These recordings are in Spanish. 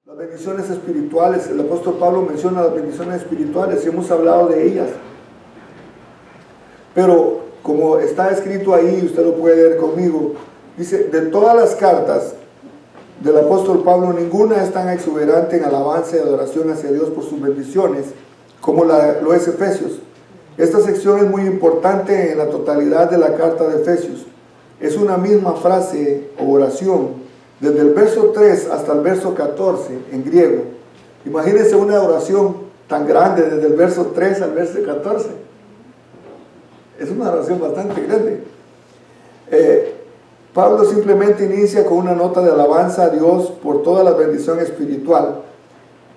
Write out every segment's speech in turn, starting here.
Las bendiciones espirituales, el apóstol Pablo menciona las bendiciones espirituales y hemos hablado de ellas. Pero como está escrito ahí, usted lo puede leer conmigo, dice, de todas las cartas del apóstol Pablo, ninguna es tan exuberante en alabanza y adoración hacia Dios por sus bendiciones como lo es Efesios. Esta sección es muy importante en la totalidad de la carta de Efesios. Es una misma frase o oración, desde el verso 3 hasta el verso 14 en griego. Imagínense una oración tan grande desde el verso 3 al verso 14. Es una oración bastante grande. Pablo simplemente inicia con una nota de alabanza a Dios por toda la bendición espiritual.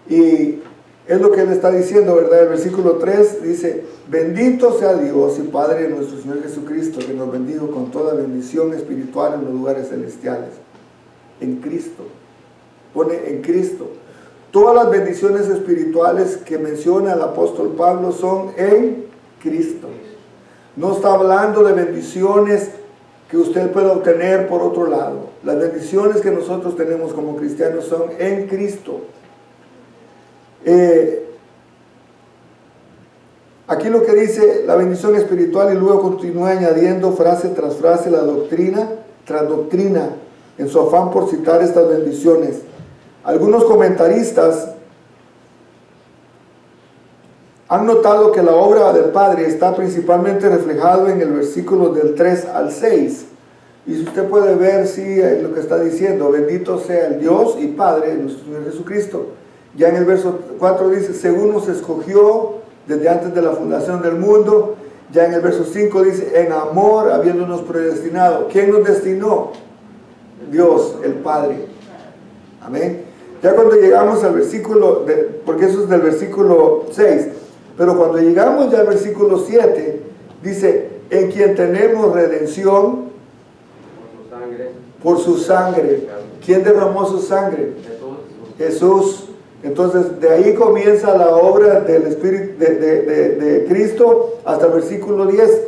Y es lo que él está diciendo, ¿verdad? El versículo 3 dice, bendito sea Dios y Padre de nuestro Señor Jesucristo, que nos bendijo con toda bendición espiritual en los lugares celestiales. En Cristo. Pone en Cristo. Todas las bendiciones espirituales que menciona el apóstol Pablo son en Cristo. No está hablando de bendiciones que usted pueda obtener por otro lado. Las bendiciones que nosotros tenemos como cristianos son en Cristo. Aquí lo que dice la bendición espiritual, y luego continúa añadiendo frase tras frase la doctrina tras doctrina en su afán por citar estas bendiciones. Algunos comentaristas han notado que la obra del Padre está principalmente reflejado en el versículo del 3 al 6. Y si usted puede ver, sí, lo que está diciendo, bendito sea el Dios y Padre de nuestro Señor Jesucristo. Ya en el verso 4 dice, según nos escogió desde antes de la fundación del mundo. Ya en el verso 5 dice, en amor habiéndonos predestinado. ¿Quién nos destinó? Dios, el Padre. Amén. Ya cuando llegamos al versículo, porque eso es del versículo 6, pero cuando llegamos ya al versículo 7, dice, en quien tenemos redención por su sangre. ¿Quién derramó su sangre? Jesús. Entonces de ahí comienza la obra del Espíritu de Cristo hasta el versículo 10.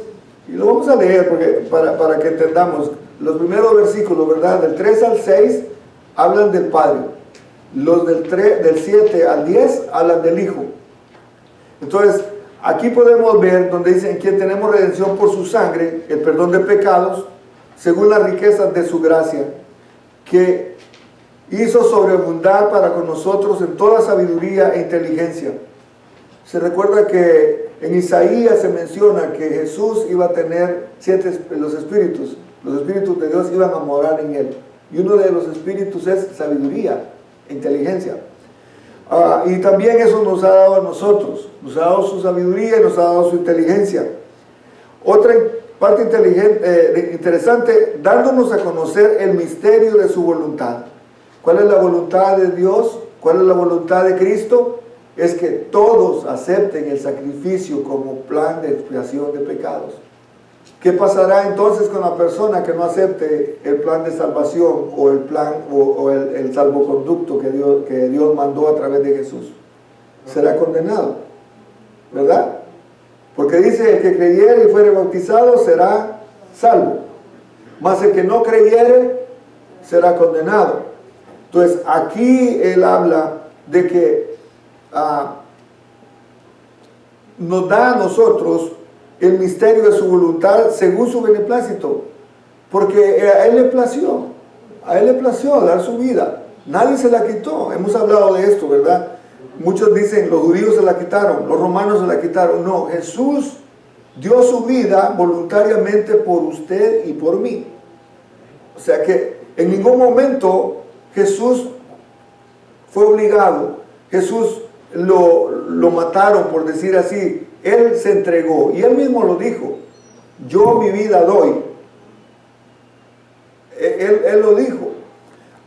Y lo vamos a leer porque, para que entendamos. Los primeros versículos, ¿verdad? Del 3 al 6 hablan del Padre. Los del 7 al 10 hablan del Hijo. Entonces, aquí podemos ver donde dice en quien tenemos redención por su sangre, el perdón de pecados, según las riquezas de su gracia, que hizo sobreabundar para con nosotros en toda sabiduría e inteligencia. Se recuerda que en Isaías se menciona que Jesús iba a tener los espíritus de Dios iban a morar en él. Y uno de los espíritus es sabiduría, inteligencia. Y también eso nos ha dado a nosotros. Nos ha dado su sabiduría y nos ha dado su inteligencia. Otra parte interesante, dándonos a conocer el misterio de su voluntad. ¿Cuál es la voluntad de Dios? ¿Cuál es la voluntad de Cristo? Es que todos acepten el sacrificio como plan de expiación de pecados. ¿Qué pasará entonces con la persona que no acepte el plan de salvación o el plan o el salvoconducto que Dios mandó a través de Jesús? Será condenado, ¿verdad? Porque dice, el que creyere y fuere bautizado será salvo, mas el que no creyere será condenado. Entonces aquí él habla de que nos da a nosotros el misterio de su voluntad según su beneplácito, porque a él le plació dar su vida. Nadie se la quitó. Hemos hablado de esto, ¿verdad? Muchos dicen, los judíos se la quitaron, los romanos se la quitaron. No, Jesús dio su vida voluntariamente por usted y por mí. O sea que en ningún momento Jesús fue obligado. Jesús lo mataron, por decir así. Él se entregó y él mismo lo dijo, yo mi vida doy. Él lo dijo.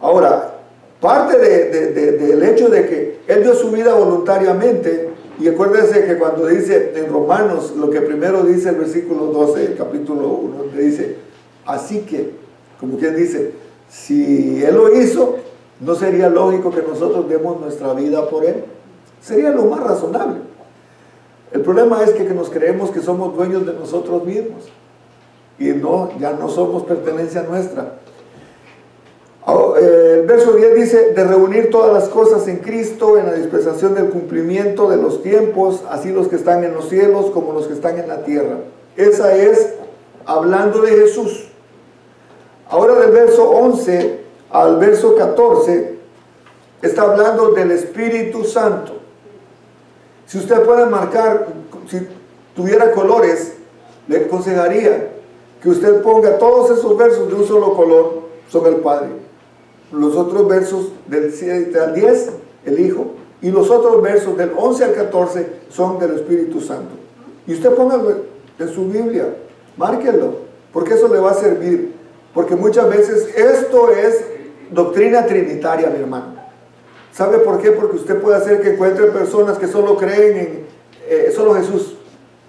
Ahora, parte del hecho de que él dio su vida voluntariamente, y acuérdense que cuando dice en Romanos, lo que primero dice el versículo 12 del capítulo 1, donde dice, así que, como quien dice, si él lo hizo, ¿no sería lógico que nosotros demos nuestra vida por él? Sería lo más razonable. El problema es que nos creemos que somos dueños de nosotros mismos y no, ya no somos pertenencia nuestra. el verso 10 dice, de reunir todas las cosas en Cristo, en la dispensación del cumplimiento de los tiempos, así los que están en los cielos como los que están en la tierra. Esa es hablando de Jesús. Ahora del verso 11 al verso 14, está hablando del Espíritu Santo. Si usted puede marcar, si tuviera colores, le aconsejaría que usted ponga todos esos versos de un solo color sobre el Padre. Los otros versos del 7 al 10, el Hijo, y los otros versos del 11 al 14 son del Espíritu Santo. Y usted póngalo en su Biblia, márquelo, porque eso le va a servir. Porque muchas veces esto es doctrina trinitaria, mi hermano. ¿Sabe por qué? Porque usted puede hacer que encuentre personas que solo creen en solo Jesús.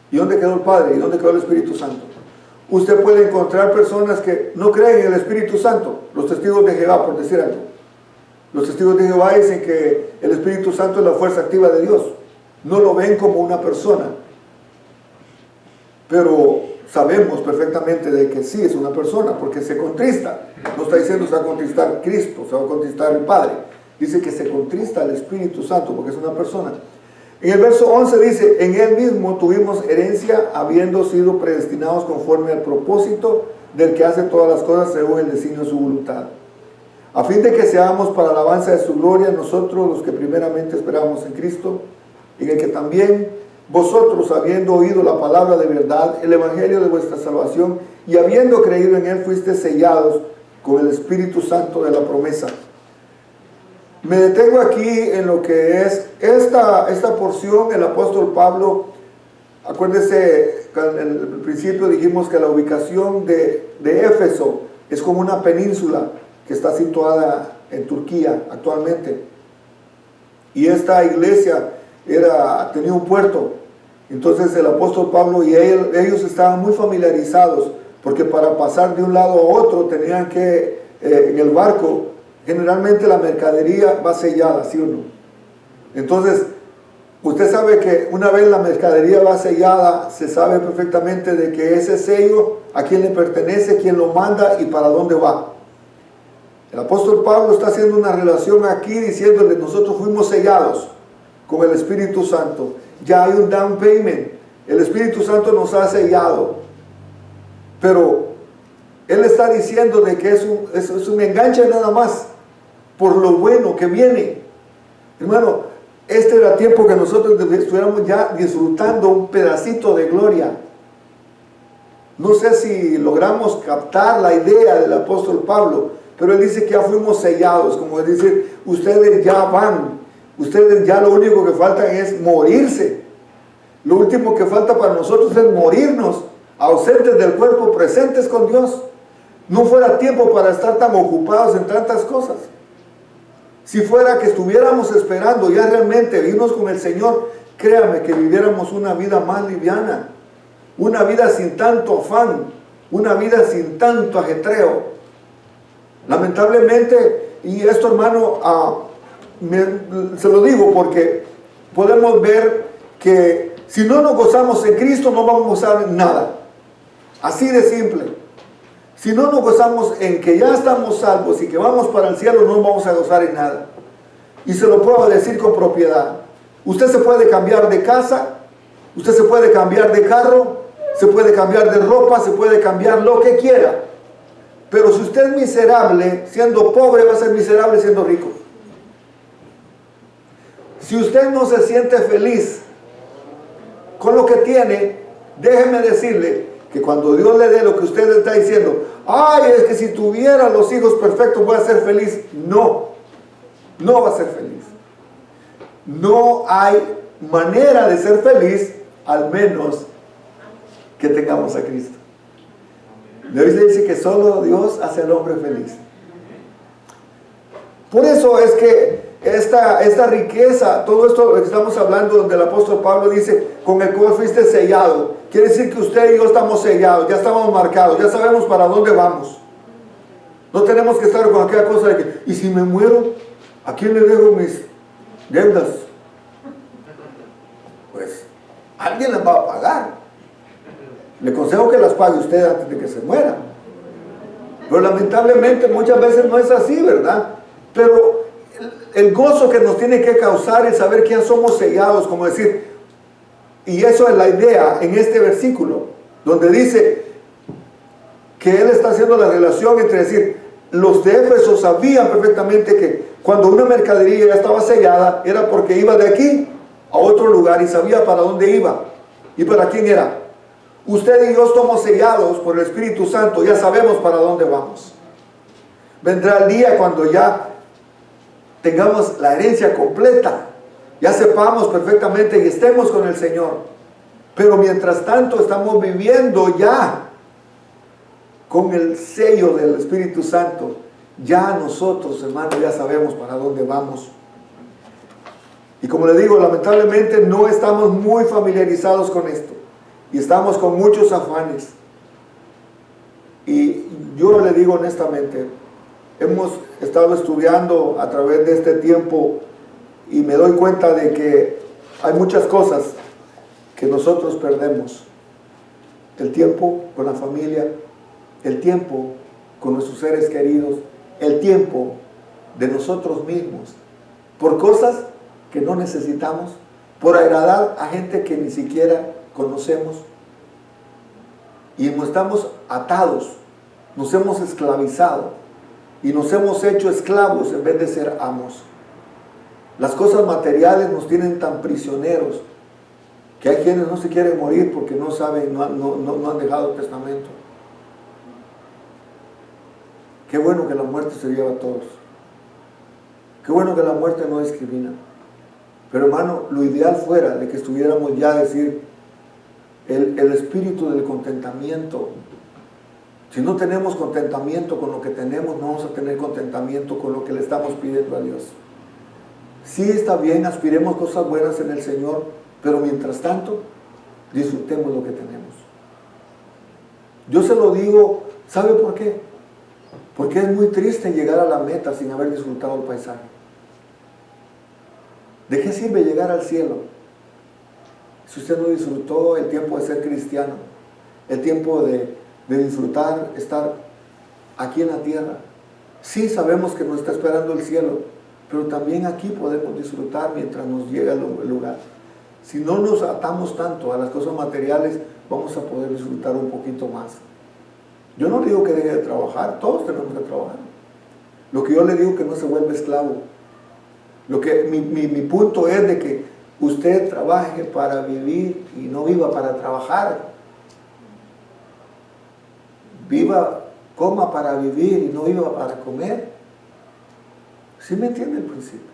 ¿Y dónde quedó el Padre? ¿Y dónde quedó el Espíritu Santo? Usted puede encontrar personas que no creen en el Espíritu Santo. Los testigos de Jehová, por decir algo. Los testigos de Jehová dicen que el Espíritu Santo es la fuerza activa de Dios. No lo ven como una persona. Pero sabemos perfectamente de que sí es una persona, porque se contrista. No está diciendo se va a contristar Cristo, se va a contristar el Padre. Dice que se contrista el Espíritu Santo, porque es una persona. En el verso 11 dice, en Él mismo tuvimos herencia, habiendo sido predestinados conforme al propósito del que hace todas las cosas según el designio de su voluntad, a fin de que seamos para alabanza de su gloria nosotros los que primeramente esperamos en Cristo, en el que también vosotros, habiendo oído la palabra de verdad, el evangelio de vuestra salvación, y habiendo creído en Él, fuisteis sellados con el Espíritu Santo de la promesa. Me detengo aquí en lo que es esta porción. El apóstol Pablo, acuérdense, en el principio dijimos que la ubicación de Éfeso es como una península que está situada en Turquía actualmente. Y esta iglesia tenía un puerto. Entonces el apóstol Pablo y ellos estaban muy familiarizados, porque para pasar de un lado a otro tenían que, en el barco, generalmente la mercadería va sellada, ¿sí o no? Entonces, usted sabe que una vez la mercadería va sellada, se sabe perfectamente de que ese sello, a quién le pertenece, quién lo manda y para dónde va. El apóstol Pablo está haciendo una relación aquí diciéndole, nosotros fuimos sellados con el Espíritu Santo. Ya hay un down payment. El Espíritu Santo nos ha sellado. Pero él está diciendo de que es un enganche nada más por lo bueno que viene. Hermano, este era tiempo que nosotros estuviéramos ya disfrutando un pedacito de gloria. No sé si logramos captar la idea del apóstol Pablo, pero él dice que ya fuimos sellados, como es decir, ustedes ya van, ustedes ya lo único que falta es morirse. Lo último que falta para nosotros es morirnos, ausentes del cuerpo, presentes con Dios. No fuera tiempo para estar tan ocupados en tantas cosas. Si fuera que estuviéramos esperando ya realmente irnos con el Señor, créame que viviéramos una vida más liviana, una vida sin tanto afán, una vida sin tanto ajetreo. Lamentablemente, y esto, hermano, se lo digo porque podemos ver que si no nos gozamos en Cristo no vamos a gozar en nada. Así de simple. Si no nos gozamos en que ya estamos salvos y que vamos para el cielo, no vamos a gozar en nada. Y se lo puedo decir con propiedad. Usted se puede cambiar de casa, usted se puede cambiar de carro, se puede cambiar de ropa, se puede cambiar lo que quiera. Pero si usted es miserable siendo pobre, va a ser miserable siendo rico. Si usted no se siente feliz con lo que tiene, déjeme decirle que cuando Dios le dé lo que usted le está diciendo, ay, es que si tuviera los hijos perfectos voy a ser feliz. No, no va a ser feliz. No hay manera de ser feliz al menos que tengamos a Cristo. La Biblia dice que solo Dios hace al hombre feliz. Por eso es que esta riqueza, todo esto que estamos hablando, donde el apóstol Pablo dice, con el cual fuiste sellado, quiere decir que usted y yo estamos sellados, ya estamos marcados, ya sabemos para dónde vamos. No tenemos que estar con aquella cosa de que, ¿y si me muero? ¿A quién le dejo mis deudas? Pues alguien las va a pagar. Le aconsejo que las pague usted antes de que se muera. Pero lamentablemente muchas veces no es así, ¿verdad? Pero el gozo que nos tiene que causar es saber que ya somos sellados, como decir, y eso es la idea en este versículo, donde dice que Él está haciendo la relación entre decir, los de Éfeso sabían perfectamente que cuando una mercadería ya estaba sellada, era porque iba de aquí a otro lugar y sabía para dónde iba. ¿Y para quién era? Usted y yo estamos sellados por el Espíritu Santo, ya sabemos para dónde vamos. Vendrá el día cuando ya tengamos la herencia completa, ya sepamos perfectamente y estemos con el Señor. Pero mientras tanto estamos viviendo ya con el sello del Espíritu Santo. Ya nosotros, hermanos, ya sabemos para dónde vamos. Y como le digo, lamentablemente no estamos muy familiarizados con esto. Y estamos con muchos afanes. Y yo le digo honestamente, hemos estado estudiando a través de este tiempo y me doy cuenta de que hay muchas cosas que nosotros perdemos. El tiempo con la familia, el tiempo con nuestros seres queridos, el tiempo de nosotros mismos, por cosas que no necesitamos, por agradar a gente que ni siquiera conocemos. Y nos estamos atados, nos hemos esclavizado y nos hemos hecho esclavos en vez de ser amos. Las cosas materiales nos tienen tan prisioneros que hay quienes no se quieren morir porque no saben, no han dejado testamento. Qué bueno que la muerte se lleva a todos. Qué bueno que la muerte no discrimina. Pero hermano, lo ideal fuera de que estuviéramos ya a decir el espíritu del contentamiento. Si no tenemos contentamiento con lo que tenemos, no vamos a tener contentamiento con lo que le estamos pidiendo a Dios. Sí está bien, aspiremos cosas buenas en el Señor, pero mientras tanto, disfrutemos lo que tenemos. Yo se lo digo, ¿sabe por qué? Porque es muy triste llegar a la meta sin haber disfrutado el paisaje. ¿De qué sirve llegar al cielo si usted no disfrutó el tiempo de ser cristiano? El tiempo de disfrutar, estar aquí en la tierra. Sí sabemos que nos está esperando el cielo, pero también aquí podemos disfrutar mientras nos llega el lugar. Si no nos atamos tanto a las cosas materiales, vamos a poder disfrutar un poquito más. Yo no le digo que deje de trabajar, todos tenemos que trabajar. Lo que yo le digo es que no se vuelva esclavo. Mi punto es de que usted trabaje para vivir y no viva para trabajar. Coma para vivir y no viva para comer. ¿Sí me entiende el principio?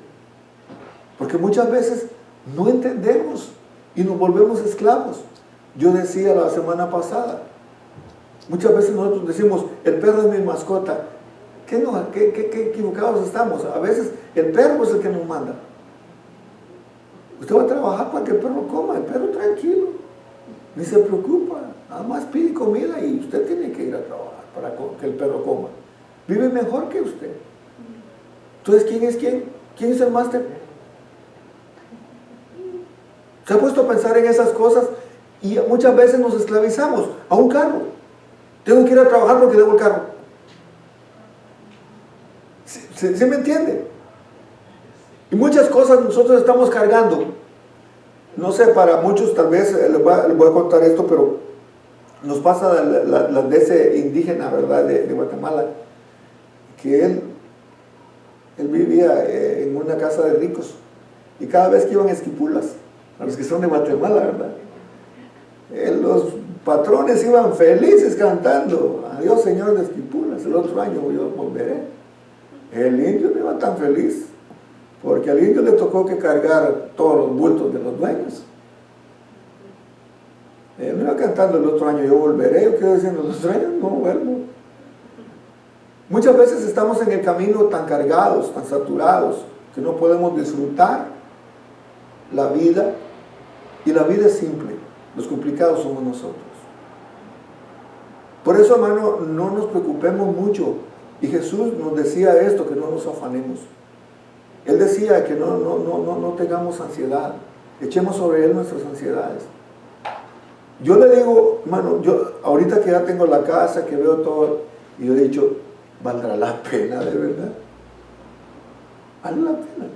Porque muchas veces no entendemos y nos volvemos esclavos. Yo decía la semana pasada, muchas veces nosotros decimos, el perro es mi mascota. ¿Qué equivocados estamos? A veces el perro es el que nos manda. Usted va a trabajar para que el perro coma, el perro tranquilo, ni se preocupa, nada más pide comida y usted tiene que ir a trabajar para que el perro coma. Vive mejor que usted. Entonces, ¿quién es quién? ¿Quién es el máster? ¿Se ha puesto a pensar en esas cosas? Y muchas veces nos esclavizamos a un carro. Tengo que ir a trabajar porque debo el carro. ¿Sí me entiende? Y muchas cosas nosotros estamos cargando. No sé, para muchos tal vez, les voy a contar esto, pero nos pasa la de ese indígena, ¿verdad? De Guatemala, que él vivía en una casa de ricos. Y cada vez que iban a Esquipulas, a los que son de Guatemala, ¿verdad? Los patrones iban felices cantando, adiós Señor de Esquipulas, el otro año yo volveré. El indio no iba tan feliz, porque al indio le tocó que cargar todos los bultos de los dueños. Él no iba cantando el otro año, yo volveré, yo quiero decir, el otro año no vuelvo. Muchas veces estamos en el camino tan cargados, tan saturados, que no podemos disfrutar la vida, y la vida es simple, los complicados somos nosotros. Por eso, hermano, no nos preocupemos mucho. Y Jesús nos decía esto, que no nos afanemos. Él decía que no tengamos ansiedad, echemos sobre Él nuestras ansiedades. Yo le digo, hermano, yo ahorita que ya tengo la casa, que veo todo, y yo he dicho, ¿valdrá la pena de verdad? vale la pena.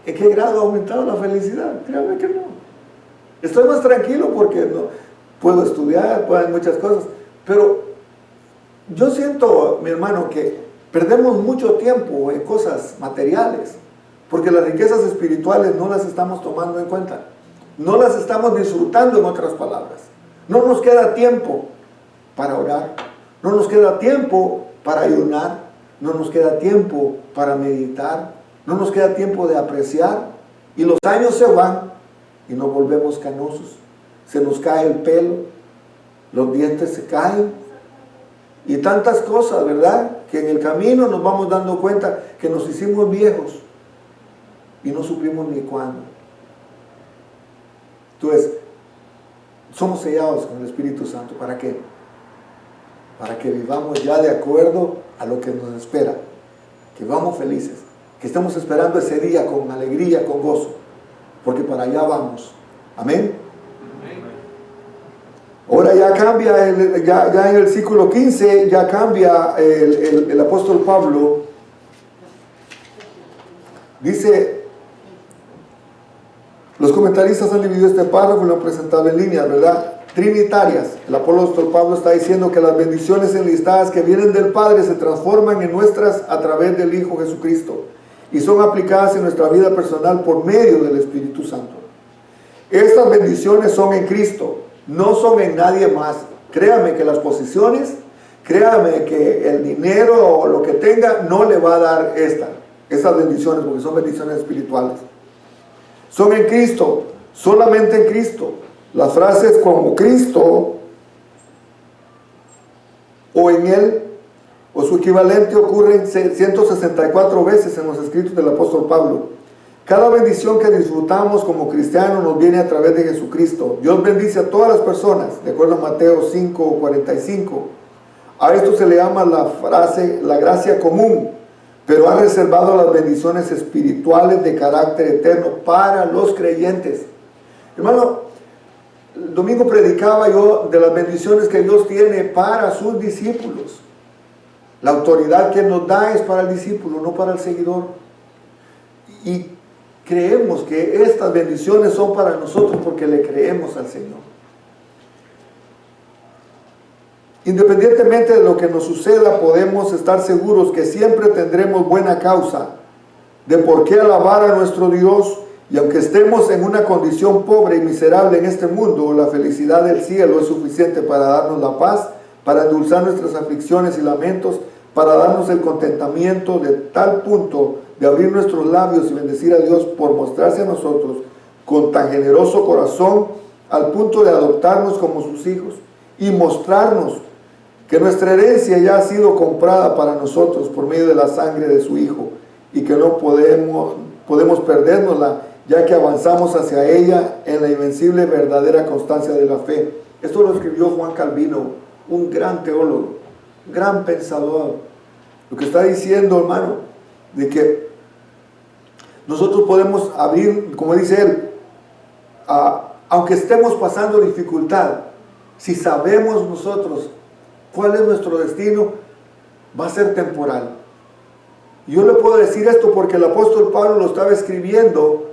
¿En qué grado ha aumentado la felicidad? Créame que no. Estoy más tranquilo porque no, puedo estudiar, puedo hacer muchas cosas, pero yo siento, mi hermano, que perdemos mucho tiempo en cosas materiales, porque las riquezas espirituales no las estamos tomando en cuenta, no las estamos disfrutando, en otras palabras. No nos queda tiempo para orar, no nos queda tiempo para ayunar, no nos queda tiempo para meditar, no nos queda tiempo de apreciar, y los años se van y nos volvemos canosos, se nos cae el pelo, los dientes se caen, y tantas cosas, ¿verdad? Que en el camino nos vamos dando cuenta que nos hicimos viejos y no supimos ni cuándo. Entonces, somos sellados con el Espíritu Santo. ¿Para qué? Para que vivamos ya de acuerdo a lo que nos espera, que vamos felices, que estemos esperando ese día con alegría, con gozo, porque para allá vamos. Amén. Ahora ya cambia, ya en el versículo 15, ya cambia el apóstol Pablo. Dice, los comentaristas han dividido este párrafo y lo han presentado en líneas, ¿verdad? Trinitarias. El apóstol Pablo está diciendo que las bendiciones enlistadas que vienen del Padre se transforman en nuestras a través del Hijo Jesucristo y son aplicadas en nuestra vida personal por medio del Espíritu Santo. Estas bendiciones son en Cristo, no son en nadie más. Créame que las posiciones, créame que el dinero o lo que tenga no le va a dar esas bendiciones, porque son bendiciones espirituales. Son en Cristo, solamente en Cristo. Las frases como Cristo o en Él o su equivalente ocurren 164 veces en los escritos del apóstol Pablo. Cada bendición que disfrutamos como cristianos nos viene a través de Jesucristo. Dios bendice a todas las personas, de acuerdo a Mateo 5:45. A esto se le llama la gracia común, pero ha reservado las bendiciones espirituales de carácter eterno para los creyentes. Hermano, el domingo predicaba yo de las bendiciones que Dios tiene para sus discípulos. La autoridad que nos da es para el discípulo, no para el seguidor. Y creemos que estas bendiciones son para nosotros porque le creemos al Señor. Independientemente de lo que nos suceda, podemos estar seguros que siempre tendremos buena causa de por qué alabar a nuestro Dios, y aunque estemos en una condición pobre y miserable en este mundo, la felicidad del cielo es suficiente para darnos la paz, para endulzar nuestras aflicciones y lamentos, para darnos el contentamiento de tal punto de abrir nuestros labios y bendecir a Dios por mostrarse a nosotros con tan generoso corazón, al punto de adoptarnos como sus hijos y mostrarnos que nuestra herencia ya ha sido comprada para nosotros por medio de la sangre de su Hijo, y que no podemos perdérnosla, ya que avanzamos hacia ella en la invencible verdadera constancia de la fe. Esto lo escribió Juan Calvino, un gran teólogo, gran pensador. Lo que está diciendo, hermano, de que nosotros podemos abrir, como dice él, aunque estemos pasando dificultad, si sabemos nosotros cuál es nuestro destino, va a ser temporal. Yo le puedo decir esto porque el apóstol Pablo lo estaba escribiendo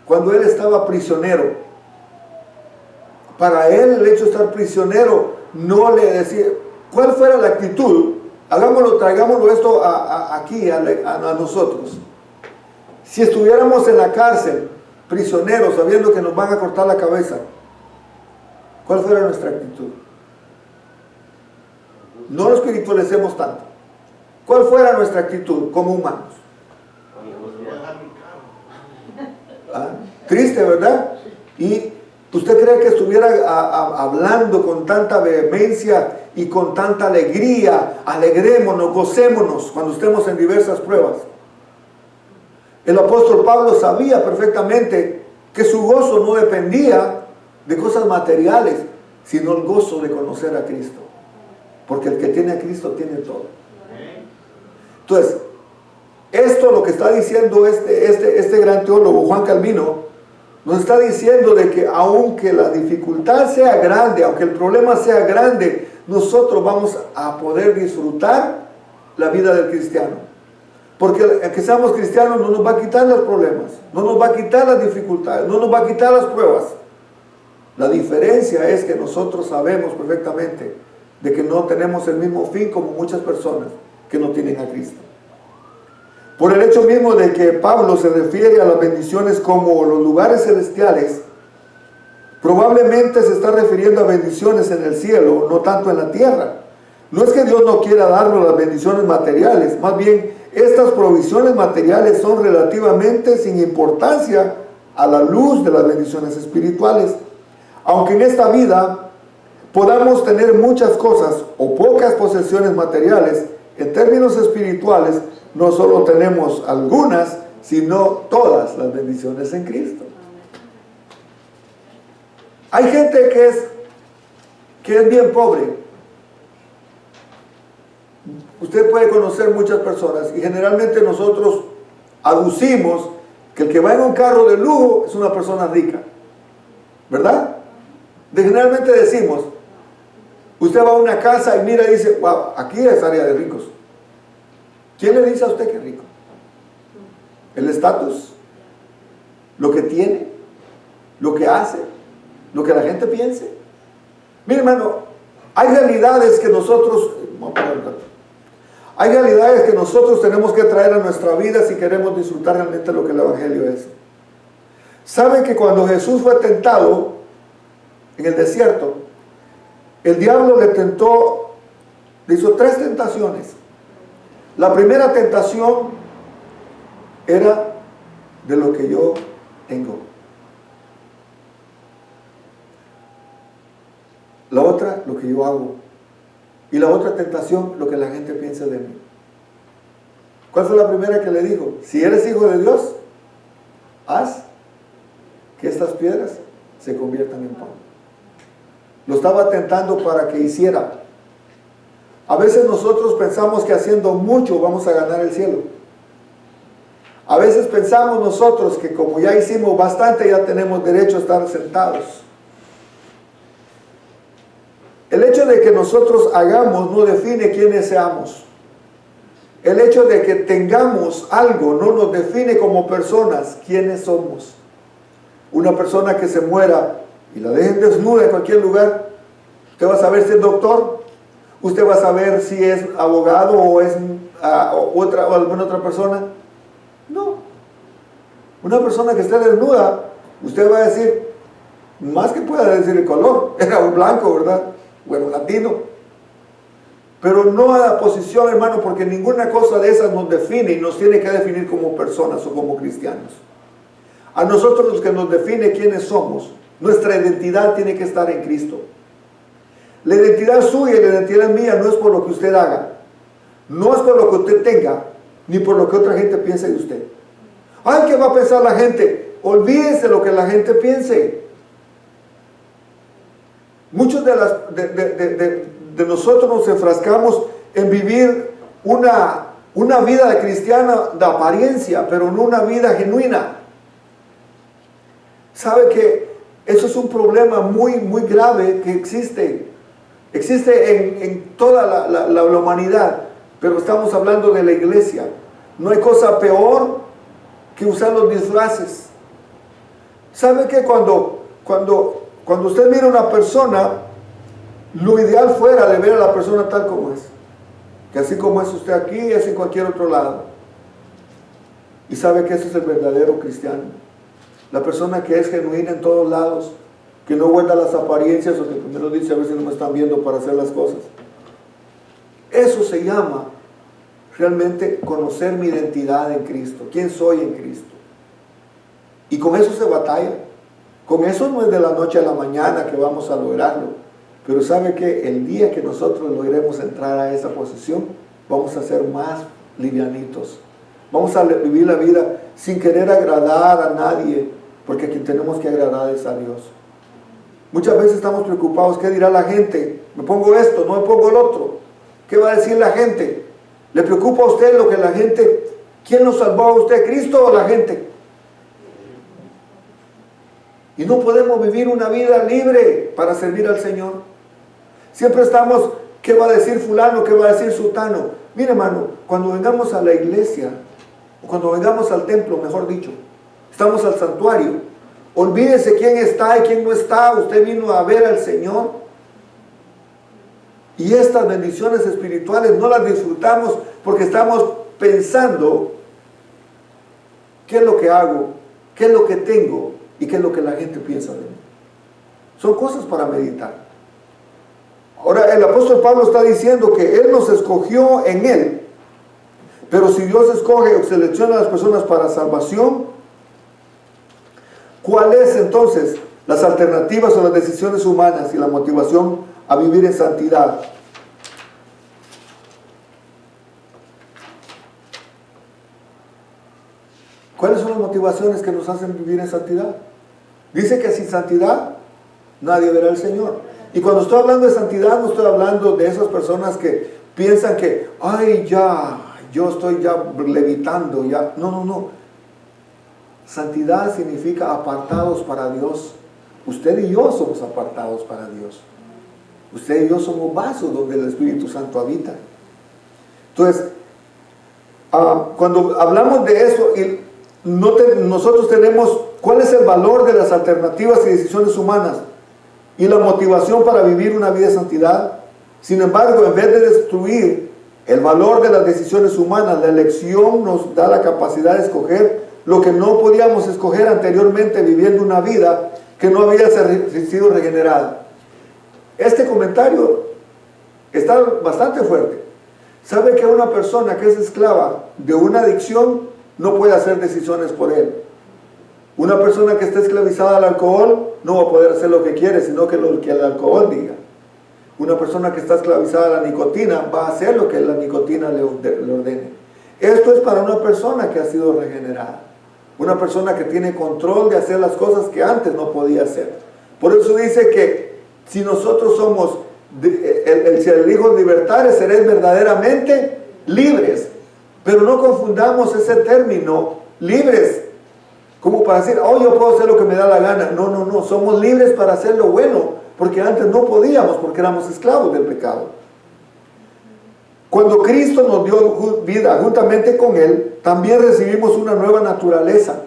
cuando él estaba prisionero. Para él el hecho de estar prisionero no le decía, ¿cuál fuera la actitud? Traigámoslo esto aquí a nosotros. Si estuviéramos en la cárcel, prisioneros, sabiendo que nos van a cortar la cabeza, ¿cuál fuera nuestra actitud? No lo espiritualicemos tanto. ¿Cuál fuera nuestra actitud como humanos? Triste, ¿verdad? Y usted cree que estuviera hablando con tanta vehemencia y con tanta alegría, alegrémonos, gocémonos cuando estemos en diversas pruebas. El apóstol Pablo sabía perfectamente que su gozo no dependía de cosas materiales, sino el gozo de conocer a Cristo, porque el que tiene a Cristo tiene todo. Entonces, esto lo que está diciendo este gran teólogo Juan Calvino, nos está diciendo de que aunque la dificultad sea grande, aunque el problema sea grande, nosotros vamos a poder disfrutar la vida del cristiano. Porque el que seamos cristianos no nos va a quitar los problemas, no nos va a quitar las dificultades, no nos va a quitar las pruebas. La diferencia es que nosotros sabemos perfectamente de que no tenemos el mismo fin como muchas personas que no tienen a Cristo. Por el hecho mismo de que Pablo se refiere a las bendiciones como los lugares celestiales, probablemente se está refiriendo a bendiciones en el cielo, no tanto en la tierra. No es que Dios no quiera darnos las bendiciones materiales, más bien estas provisiones materiales son relativamente sin importancia a la luz de las bendiciones espirituales. Aunque en esta vida podamos tener muchas cosas o pocas posesiones materiales, en términos espirituales no solo tenemos algunas, sino todas las bendiciones en Cristo. Hay gente que es bien pobre. Usted puede conocer muchas personas y generalmente nosotros aducimos que el que va en un carro de lujo es una persona rica, ¿verdad? Generalmente decimos, usted va a una casa y mira y dice, wow, aquí es área de ricos. ¿Quién le dice a usted que es rico? ¿El estatus? ¿Lo que tiene? ¿Lo que hace? ¿Lo que la gente piense? Mire, hermano, hay realidades que nosotros tenemos que traer a nuestra vida si queremos disfrutar realmente lo que el Evangelio es. ¿Saben que cuando Jesús fue tentado en el desierto, el diablo le hizo 3 tentaciones? La primera tentación era de lo que yo tengo. La otra, lo que yo hago. Y la otra tentación, lo que la gente piensa de mí. ¿Cuál fue la primera que le dijo? Si eres hijo de Dios, haz que estas piedras se conviertan en pan. Lo estaba tentando para que hiciera. A veces nosotros pensamos que haciendo mucho vamos a ganar el cielo. A veces pensamos nosotros que como ya hicimos bastante, ya tenemos derecho a estar sentados. El hecho de que nosotros hagamos no define quiénes seamos. El hecho de que tengamos algo no nos define como personas quiénes somos. Una persona que se muera y la dejen desnuda en cualquier lugar, usted va a saber si es doctor, usted va a saber si es abogado o es o alguna otra persona. No. Una persona que esté desnuda, usted va a decir, más que pueda decir el color, era un blanco, ¿verdad? Bueno, latino. Pero no a la posición, hermano, porque ninguna cosa de esas nos define y nos tiene que definir como personas o como cristianos. A nosotros los que nos define quiénes somos, nuestra identidad tiene que estar en Cristo. La identidad suya y la identidad mía no es por lo que usted haga, no es por lo que usted tenga, ni por lo que otra gente piense de usted. Ay, ¿qué va a pensar la gente? Olvídese lo que la gente piense. Muchos de nosotros nos enfrascamos en vivir una vida cristiana de apariencia, pero no una vida genuina. ¿Sabe que eso es un problema muy, muy grave que existe? Existe en toda la humanidad, pero estamos hablando de la iglesia. No hay cosa peor que usar los disfraces. ¿Sabe que cuando usted mira a una persona, lo ideal fuera de ver a la persona tal como es? Que así como es usted aquí, es en cualquier otro lado. Y sabe que ese es el verdadero cristiano. La persona que es genuina en todos lados, que no guarda las apariencias, o que primero dice, a veces no me están viendo para hacer las cosas. Eso se llama realmente conocer mi identidad en Cristo, quién soy en Cristo. Y con eso se batalla. Con eso no es de la noche a la mañana que vamos a lograrlo. Pero sabe que el día que nosotros logremos entrar a esa posición, vamos a ser más livianitos. Vamos a vivir la vida sin querer agradar a nadie, porque a quien tenemos que agradar es a Dios. Muchas veces estamos preocupados, ¿qué dirá la gente? Me pongo esto, no me pongo el otro. ¿Qué va a decir la gente? ¿Le preocupa a usted lo que la gente? ¿Quién nos salvó a usted, Cristo o la gente? Y no podemos vivir una vida libre para servir al Señor. Siempre estamos, ¿qué va a decir fulano? ¿Qué va a decir sutano? Mire, hermano, cuando vengamos a la iglesia, o cuando vengamos al templo, mejor dicho, estamos al santuario, olvídese quién está y quién no está. Usted vino a ver al Señor. Y estas bendiciones espirituales no las disfrutamos porque estamos pensando qué es lo que hago, qué es lo que tengo y qué es lo que la gente piensa de mí. Son cosas para meditar. Ahora, el apóstol Pablo está diciendo que Él nos escogió en Él. Pero si Dios escoge o selecciona a las personas para salvación, ¿cuáles entonces las alternativas o las decisiones humanas y la motivación a vivir en santidad? ¿Cuáles son las motivaciones que nos hacen vivir en santidad? Dice que sin santidad nadie verá al Señor. Y cuando estoy hablando de santidad, no estoy hablando de esas personas que piensan que, ay, ya, yo estoy ya levitando, ya. No, no, no. Santidad significa apartados para Dios. Usted y yo somos apartados para Dios. Usted y yo somos vasos donde el Espíritu Santo habita. Entonces, cuando hablamos de eso, nosotros tenemos cuál es el valor de las alternativas y decisiones humanas y la motivación para vivir una vida de santidad. Sin embargo, en vez de destruir el valor de las decisiones humanas, la elección nos da la capacidad de escoger lo que no podíamos escoger anteriormente, viviendo una vida que no había sido regenerada. Este comentario está bastante fuerte. ¿Sabe que una persona que es esclava de una adicción no puede hacer decisiones por él? Una persona que está esclavizada al alcohol no va a poder hacer lo que quiere, sino que lo que el alcohol diga. Una persona que está esclavizada a la nicotina va a hacer lo que la nicotina le ordene. Esto es para una persona que ha sido regenerada. Una persona que tiene control de hacer las cosas que antes no podía hacer. Por eso dice que si nosotros somos, si el Hijo libertares, seréis verdaderamente libres. Pero no confundamos ese término, libres, como para decir, oh, yo puedo hacer lo que me da la gana. No, no, no, somos libres para hacer lo bueno, porque antes no podíamos, porque éramos esclavos del pecado. Cuando Cristo nos dio vida juntamente con Él, también recibimos una nueva naturaleza,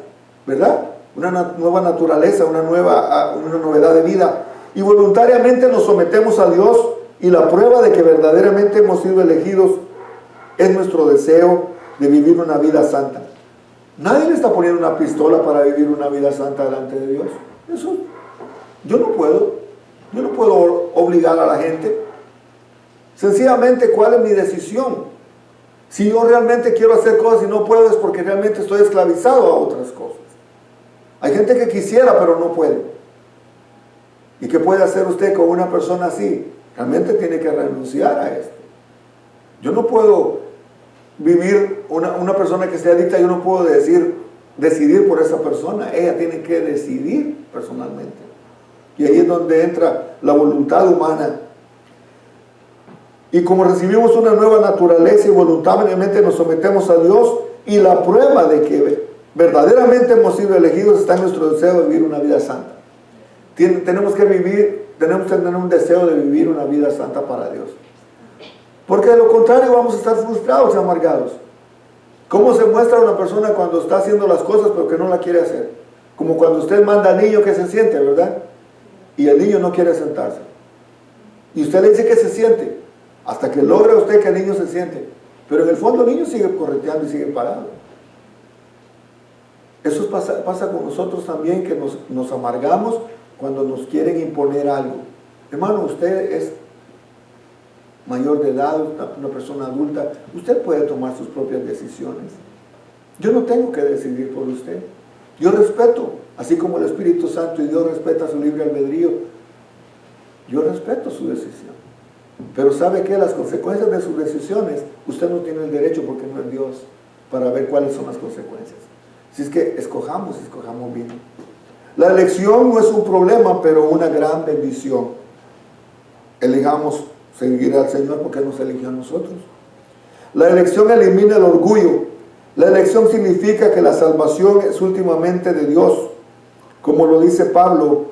¿verdad? Una nueva naturaleza, una novedad de vida. Y voluntariamente nos sometemos a Dios, y la prueba de que verdaderamente hemos sido elegidos es nuestro deseo de vivir una vida santa. Nadie le está poniendo una pistola para vivir una vida santa delante de Dios. Eso, yo no puedo obligar a la gente. Sencillamente, ¿cuál es mi decisión? Si yo realmente quiero hacer cosas y no puedo, es porque realmente estoy esclavizado a otras cosas. Hay gente que quisiera, pero no puede. ¿Y qué puede hacer usted con una persona así? Realmente tiene que renunciar a esto. Yo no puedo vivir una persona que esté adicta, yo no puedo decidir por esa persona. Ella tiene que decidir personalmente. Y ahí es donde entra la voluntad humana. Y como recibimos una nueva naturaleza y voluntariamente nos sometemos a Dios, y la prueba de que verdaderamente hemos sido elegidos está en nuestro deseo de vivir una vida santa. Tenemos que tener un deseo de vivir una vida santa para Dios. Porque de lo contrario vamos a estar frustrados y amargados. ¿Cómo se muestra una persona cuando está haciendo las cosas pero que no la quiere hacer? Como cuando usted manda al niño que se siente, ¿verdad? Y el niño no quiere sentarse. Y usted le dice que se siente, hasta que logra usted que el niño se siente. Pero en el fondo el niño sigue correteando y sigue parado. Eso pasa con nosotros también, que nos amargamos cuando nos quieren imponer algo. Hermano, usted es mayor de edad, una persona adulta, usted puede tomar sus propias decisiones. Yo no tengo que decidir por usted. Yo respeto, así como el Espíritu Santo y Dios respeta su libre albedrío, yo respeto su decisión. Pero ¿sabe qué? Las consecuencias de sus decisiones, usted no tiene el derecho, porque no es Dios, para ver cuáles son las consecuencias. Si es que escojamos bien. La elección no es un problema, pero una gran bendición. Elijamos seguir al Señor porque nos eligió a nosotros. La elección elimina el orgullo. La elección significa que la salvación es últimamente de Dios. Como lo dice Pablo,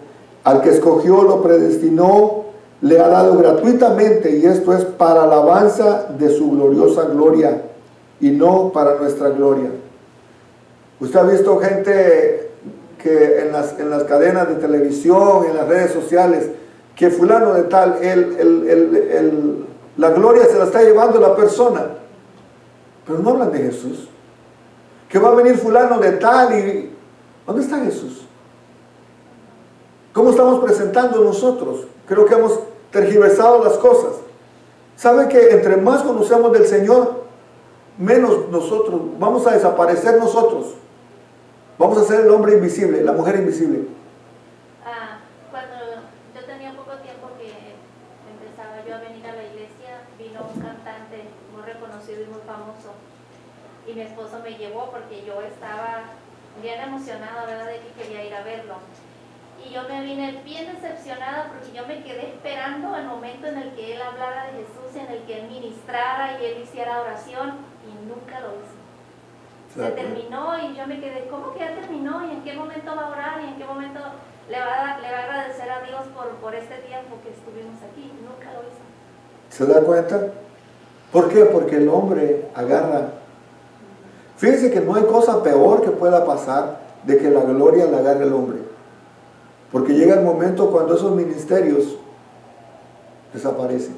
al que escogió lo predestinó le ha dado gratuitamente, y esto es para alabanza de su gloriosa gloria y no para nuestra gloria. Usted ha visto gente que en las cadenas de televisión, en las redes sociales, que fulano de tal, la gloria se la está llevando la persona, pero no hablan de Jesús. Que va a venir fulano de tal y ¿dónde está Jesús? ¿Cómo estamos presentando nosotros? Creo que hemos tergiversado las cosas. ¿Sabe que entre más conocemos del Señor, menos nosotros, vamos a desaparecer nosotros? Vamos a ser el hombre invisible, la mujer invisible. Cuando yo tenía poco tiempo que empezaba yo a venir a la iglesia, vino un cantante muy reconocido y muy famoso. Y mi esposo me llevó porque yo estaba bien emocionada, ¿verdad?, de que quería ir a verlo. Y yo me vine bien decepcionada porque yo me quedé esperando el momento en el que él hablara de Jesús, en el que él ministrara y él hiciera oración, y nunca lo hizo. Se terminó y yo me quedé, ¿cómo que ya terminó? ¿Y en qué momento va a orar? ¿Y en qué momento le va a agradecer a Dios por este tiempo que estuvimos aquí? Nunca lo hizo. ¿Se da cuenta? ¿Por qué? Porque el hombre agarra. Fíjense que no hay cosa peor que pueda pasar de que la gloria la agarre el hombre. Porque llega el momento cuando esos ministerios desaparecen.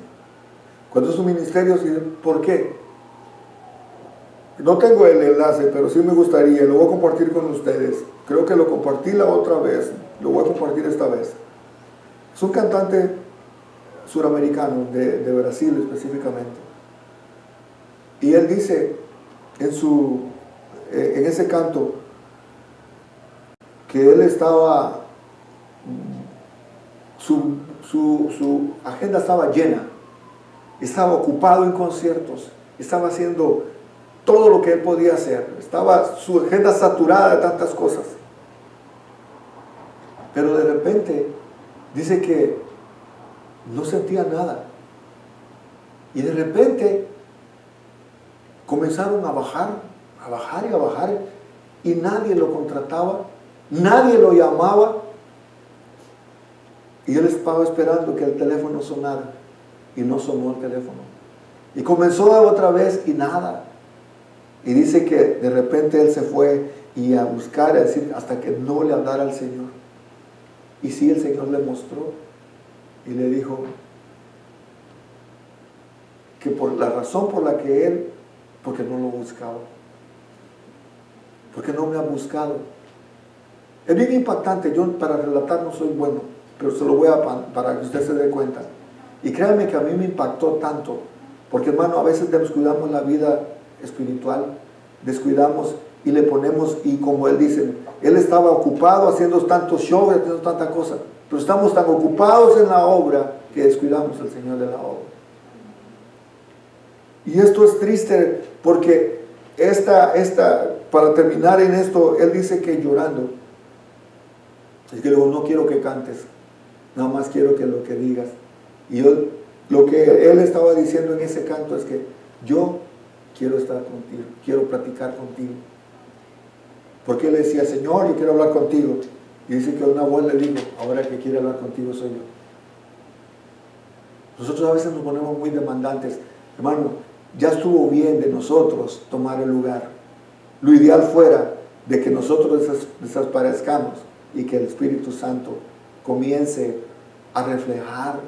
Cuando esos ministerios, ¿por qué? No tengo el enlace, pero sí me gustaría, lo voy a compartir con ustedes. Creo que lo compartí la otra vez, lo voy a compartir esta vez. Es un cantante suramericano, de Brasil específicamente. Y él dice en ese canto que él estaba, su agenda estaba llena, estaba ocupado en conciertos, estaba haciendo todo lo que él podía hacer, estaba su agenda saturada de tantas cosas. Pero de repente dice que no sentía nada, y de repente comenzaron a bajar, y nadie lo contrataba, nadie lo llamaba, y él estaba esperando que el teléfono sonara, y no sonó el teléfono, y comenzó otra vez y nada, y dice que de repente él se fue y a buscar, a decir, hasta que no le hablara al Señor, y sí, el Señor le mostró y le dijo que por la razón por la que él, porque no lo buscaba, porque no me ha buscado. Es bien impactante. Yo para relatar no soy bueno, pero se lo voy a para que usted se dé cuenta. Y créanme que a mí me impactó tanto, porque hermano, a veces descuidamos la vida espiritual, descuidamos y le ponemos, y como él dice, él estaba ocupado haciendo tantos shows, haciendo tanta cosa, pero estamos tan ocupados en la obra que descuidamos al Señor de la obra. Y esto es triste porque para terminar en esto, él dice que llorando, es que luego no quiero que cantes, nada más quiero que lo que digas. Y lo que él estaba diciendo en ese canto es que yo quiero estar contigo, quiero platicar contigo. Porque él decía, Señor, yo quiero hablar contigo. Y dice que una voz le dijo, ahora que quiere hablar contigo soy yo. Nosotros a veces nos ponemos muy demandantes. Hermano, ya estuvo bien de nosotros tomar el lugar. Lo ideal fuera de que nosotros desaparezcamos y que el Espíritu Santo comience a reflejar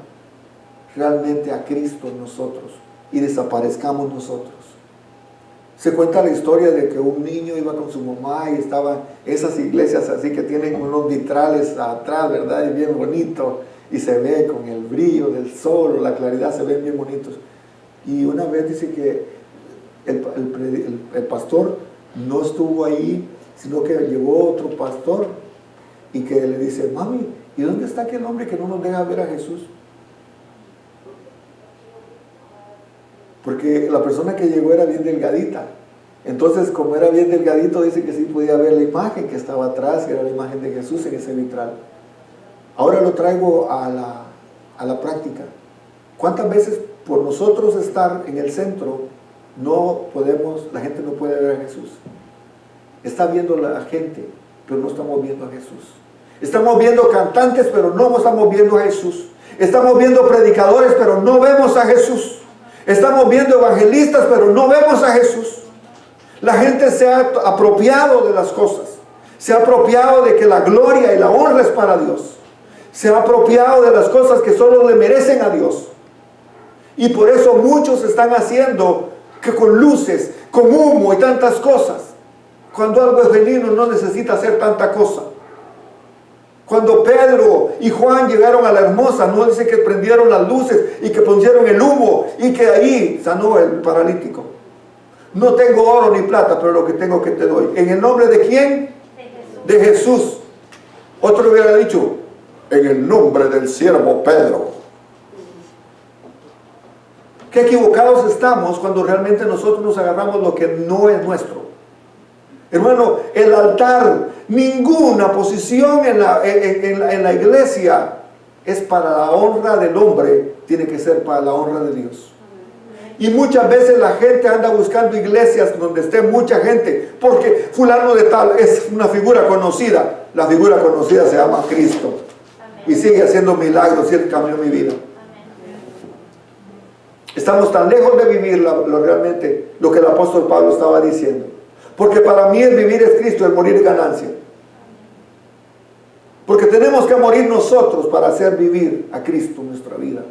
realmente a Cristo en nosotros y desaparezcamos nosotros. Se cuenta la historia de que un niño iba con su mamá y estaban esas iglesias así que tienen unos vitrales atrás, ¿verdad? Y bien bonito, y se ve con el brillo del sol, la claridad, se ven bien bonitos. Y una vez dice que el pastor no estuvo ahí, sino que llegó otro pastor y que le dice, mami, ¿y dónde está aquel hombre que no nos deja ver a Jesús? Porque la persona que llegó era bien delgadita. Entonces, como era bien delgadito, dice que sí podía ver la imagen que estaba atrás, que era la imagen de Jesús en ese vitral. Ahora lo traigo a la práctica. ¿Cuántas veces por nosotros estar en el centro la gente no puede ver a Jesús? Está viendo la gente, pero no estamos viendo a Jesús. Estamos viendo cantantes, pero no estamos viendo a Jesús. Estamos viendo predicadores, pero no vemos a Jesús. Estamos viendo evangelistas, pero no vemos a Jesús. La gente se ha apropiado de las cosas. Se ha apropiado de que la gloria y la honra es para Dios. Se ha apropiado de las cosas que solo le merecen a Dios. Y por eso muchos están haciendo que con luces, con humo y tantas cosas. Cuando algo es genuino no necesita hacer tanta cosa. Cuando Pedro y Juan llegaron a la Hermosa, no dice que prendieron las luces y que pusieron el humo y que ahí sanó el paralítico. No tengo oro ni plata, pero lo que tengo que te doy. ¿En el nombre de quién? De Jesús. Otro hubiera dicho, en el nombre del siervo Pedro. Qué equivocados estamos cuando realmente nosotros nos agarramos lo que no es nuestro. Hermano, el altar, ninguna posición en la iglesia es para la honra del hombre, tiene que ser para la honra de Dios. Y muchas veces la gente anda buscando iglesias donde esté mucha gente, porque fulano de tal es una figura conocida. La figura conocida se llama Cristo. Y sigue haciendo milagros y Él cambió mi vida. Estamos tan lejos de vivir realmente lo que el apóstol Pablo estaba diciendo. Porque para mí el vivir es Cristo, el morir es ganancia. Porque tenemos que morir nosotros para hacer vivir a Cristo en nuestra vida.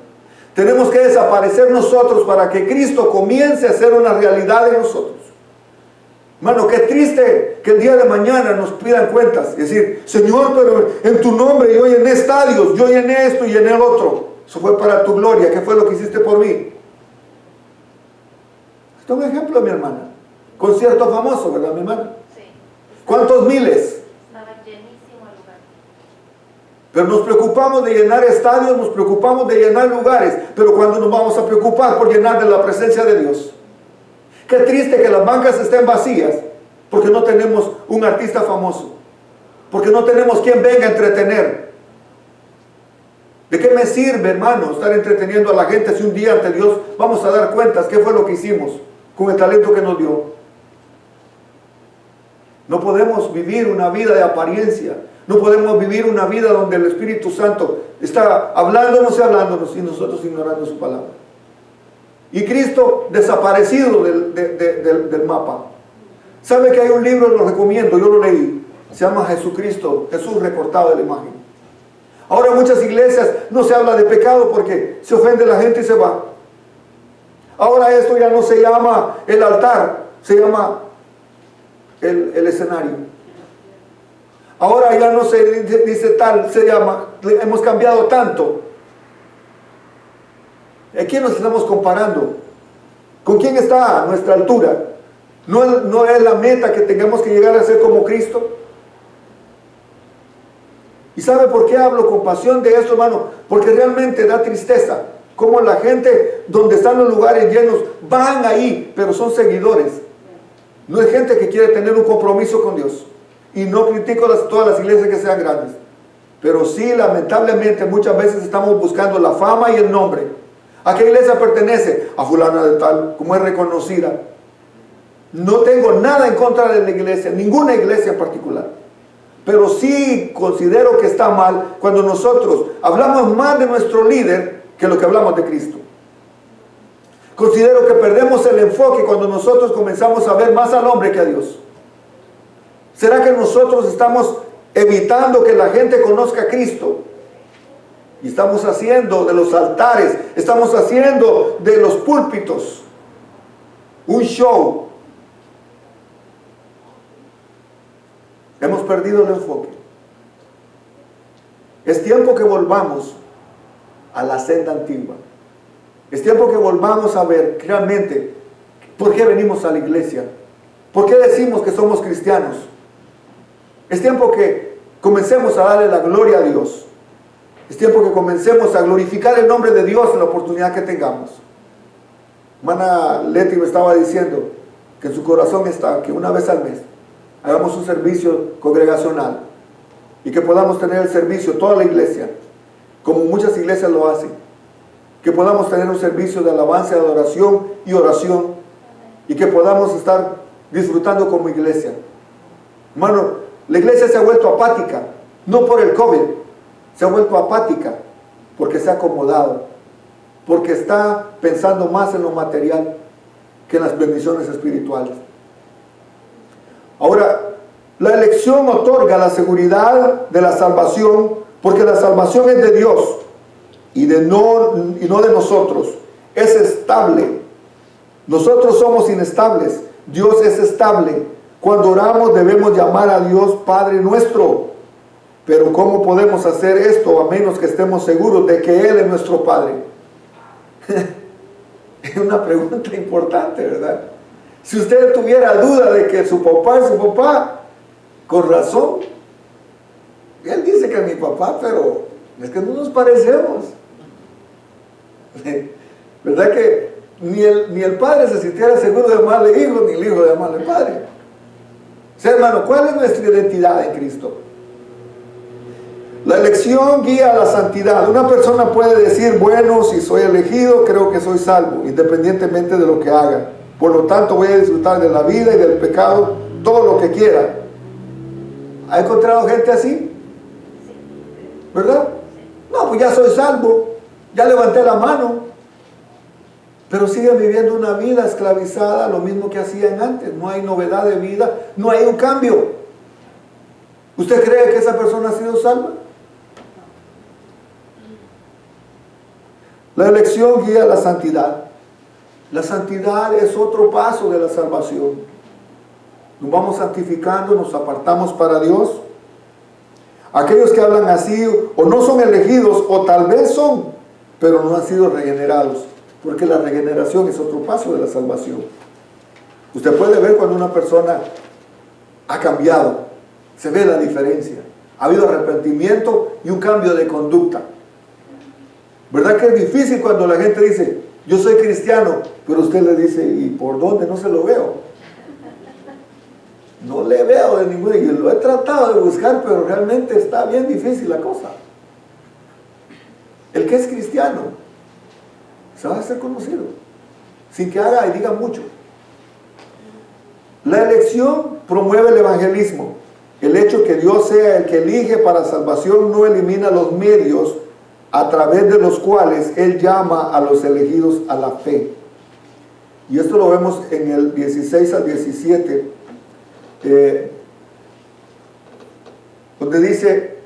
Tenemos que desaparecer nosotros para que Cristo comience a ser una realidad en nosotros. Hermano, qué triste que el día de mañana nos pidan cuentas. Es decir, Señor, pero en tu nombre yo llené estadios, yo llené esto y llené el otro. Eso fue para tu gloria. ¿Qué fue lo que hiciste por mí? Esto es un ejemplo, mi hermana. Concierto famoso, ¿verdad, mi hermana? Sí. ¿Cuántos miles? Estaba llenísimo el lugar. Pero nos preocupamos de llenar estadios, nos preocupamos de llenar lugares. Pero cuando nos vamos a preocupar por llenar de la presencia de Dios. Qué triste que las bancas estén vacías porque no tenemos un artista famoso. Porque no tenemos quien venga a entretener. ¿De qué me sirve, hermano, estar entreteniendo a la gente si un día ante Dios vamos a dar cuentas qué fue lo que hicimos con el talento que nos dio? No podemos vivir una vida de apariencia. No podemos vivir una vida donde el Espíritu Santo está hablándonos y hablándonos y nosotros ignorando su palabra. Y Cristo desaparecido del mapa. ¿Sabe que hay un libro, lo recomiendo, yo lo leí, se llama Jesucristo, Jesús recortado de la imagen? Ahora en muchas iglesias no se habla de pecado porque se ofende la gente y se va. Ahora esto ya no se llama el altar, se llama el escenario. Ahora ya no se dice tal, se llama, hemos cambiado tanto. ¿A quién nos estamos comparando? ¿Con quién está a nuestra altura? ¿No es la meta que tengamos que llegar a ser como Cristo? ¿Y sabe por qué hablo con pasión de esto, hermano? Porque realmente da tristeza. Como la gente donde están los lugares llenos, van ahí, pero son seguidores. No es gente que quiere tener un compromiso con Dios. Y no critico todas las iglesias que sean grandes. Pero sí, lamentablemente, muchas veces estamos buscando la fama y el nombre. ¿A qué iglesia pertenece? A fulana de tal, como es reconocida. No tengo nada en contra de la iglesia, ninguna iglesia en particular. Pero sí considero que está mal cuando nosotros hablamos más de nuestro líder que lo que hablamos de Cristo. Considero que perdemos el enfoque cuando nosotros comenzamos a ver más al hombre que a Dios. ¿Será que nosotros estamos evitando que la gente conozca a Cristo? Y estamos haciendo de los altares, estamos haciendo de los púlpitos un show. Hemos perdido el enfoque. Es tiempo que volvamos a la senda antigua. Es tiempo que volvamos a ver realmente por qué venimos a la iglesia. ¿Por qué decimos que somos cristianos? Es tiempo que comencemos a darle la gloria a Dios. Es tiempo que comencemos a glorificar el nombre de Dios en la oportunidad que tengamos. Hermana Leti me estaba diciendo que en su corazón está que una vez al mes hagamos un servicio congregacional y que podamos tener el servicio, toda la iglesia, como muchas iglesias lo hacen, que podamos tener un servicio de alabanza, de adoración y oración, y que podamos estar disfrutando como iglesia. Hermano, la iglesia se ha vuelto apática, no por el COVID, se ha vuelto apática, porque se ha acomodado, porque está pensando más en lo material que en las bendiciones espirituales. Ahora, la elección otorga la seguridad de la salvación, porque la salvación es de Dios y no de nosotros. Es estable. Nosotros somos inestables. Dios es estable. Cuando oramos debemos llamar a Dios Padre nuestro. Pero ¿cómo podemos hacer esto a menos que estemos seguros de que Él es nuestro Padre? Es una pregunta importante, ¿verdad? Si usted tuviera duda de que su papá es su papá, con razón. Él dice que es mi papá, pero es que no nos parecemos. ¿Verdad que ni el padre se sintiera seguro de amarle hijo, ni el hijo de amarle padre? O sea, hermano, ¿cuál es nuestra identidad en Cristo? La elección guía a la santidad. Una persona puede decir, bueno, si soy elegido, creo que soy salvo, independientemente de lo que haga. Por lo tanto, voy a disfrutar de la vida y del pecado, todo lo que quiera. ¿Ha encontrado gente así? ¿Verdad? No, pues ya soy salvo, ya levanté la mano. Pero siguen viviendo una vida esclavizada, lo mismo que hacían antes. No hay novedad de vida, no hay un cambio. ¿Usted cree que esa persona ha sido salva? La elección guía a la santidad. La santidad es otro paso de la salvación. Nos vamos santificando, nos apartamos para Dios. Aquellos que hablan así o no son elegidos o tal vez son, pero no han sido regenerados, porque la regeneración es otro paso de la salvación. Usted puede ver cuando una persona ha cambiado, se ve la diferencia. Ha habido arrepentimiento y un cambio de conducta. ¿Verdad que es difícil cuando la gente dice, yo soy cristiano, pero usted le dice, ¿y por dónde? No se lo veo. No le veo de ninguna, y lo he tratado de buscar, pero realmente está bien difícil la cosa. El que es cristiano se va a hacer conocido, sin que haga y diga mucho. La elección promueve el evangelismo. El hecho que Dios sea el que elige para salvación no elimina los medios a través de los cuales Él llama a los elegidos a la fe. Y esto lo vemos en el 16 al 17, donde dice,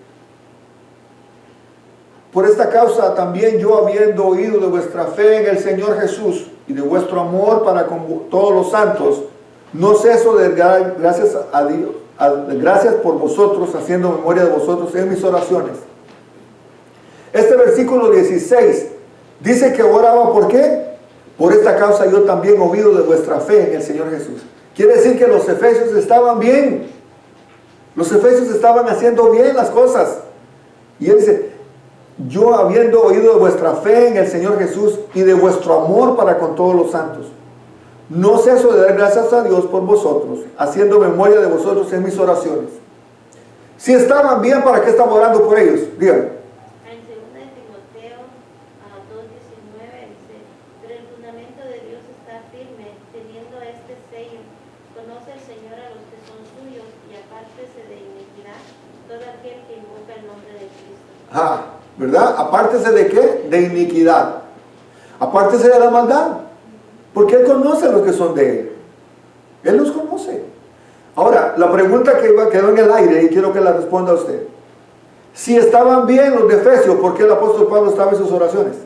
por esta causa también yo, habiendo oído de vuestra fe en el Señor Jesús y de vuestro amor para con todos los santos, no ceso de dar gracias a Dios, gracias por vosotros, haciendo memoria de vosotros en mis oraciones. Este versículo 16 dice que oraba, ¿por qué? Por esta causa yo también he oído de vuestra fe en el Señor Jesús. Quiere decir que los efesios estaban bien. Los efesios estaban haciendo bien las cosas. Y él dice, yo habiendo oído de vuestra fe en el Señor Jesús y de vuestro amor para con todos los santos, no ceso de dar gracias a Dios por vosotros, haciendo memoria de vosotros en mis oraciones. Si estaban bien, ¿para qué estamos orando por ellos? Díganme. En 2 Timoteo 2:19 dice, pero el fundamento de Dios está firme, teniendo este sello. Conoce el Señor a los que son suyos y apártese de iniquidad todo aquel que invoca el nombre de Cristo. ¿Verdad? Apártese de qué? De iniquidad. Apártese de la maldad. Porque Él conoce a los que son de Él. Él los conoce. Ahora, la pregunta que quedó en el aire y quiero que la responda usted. Si estaban bien los de Efesios, ¿por qué el apóstol Pablo estaba en sus oraciones?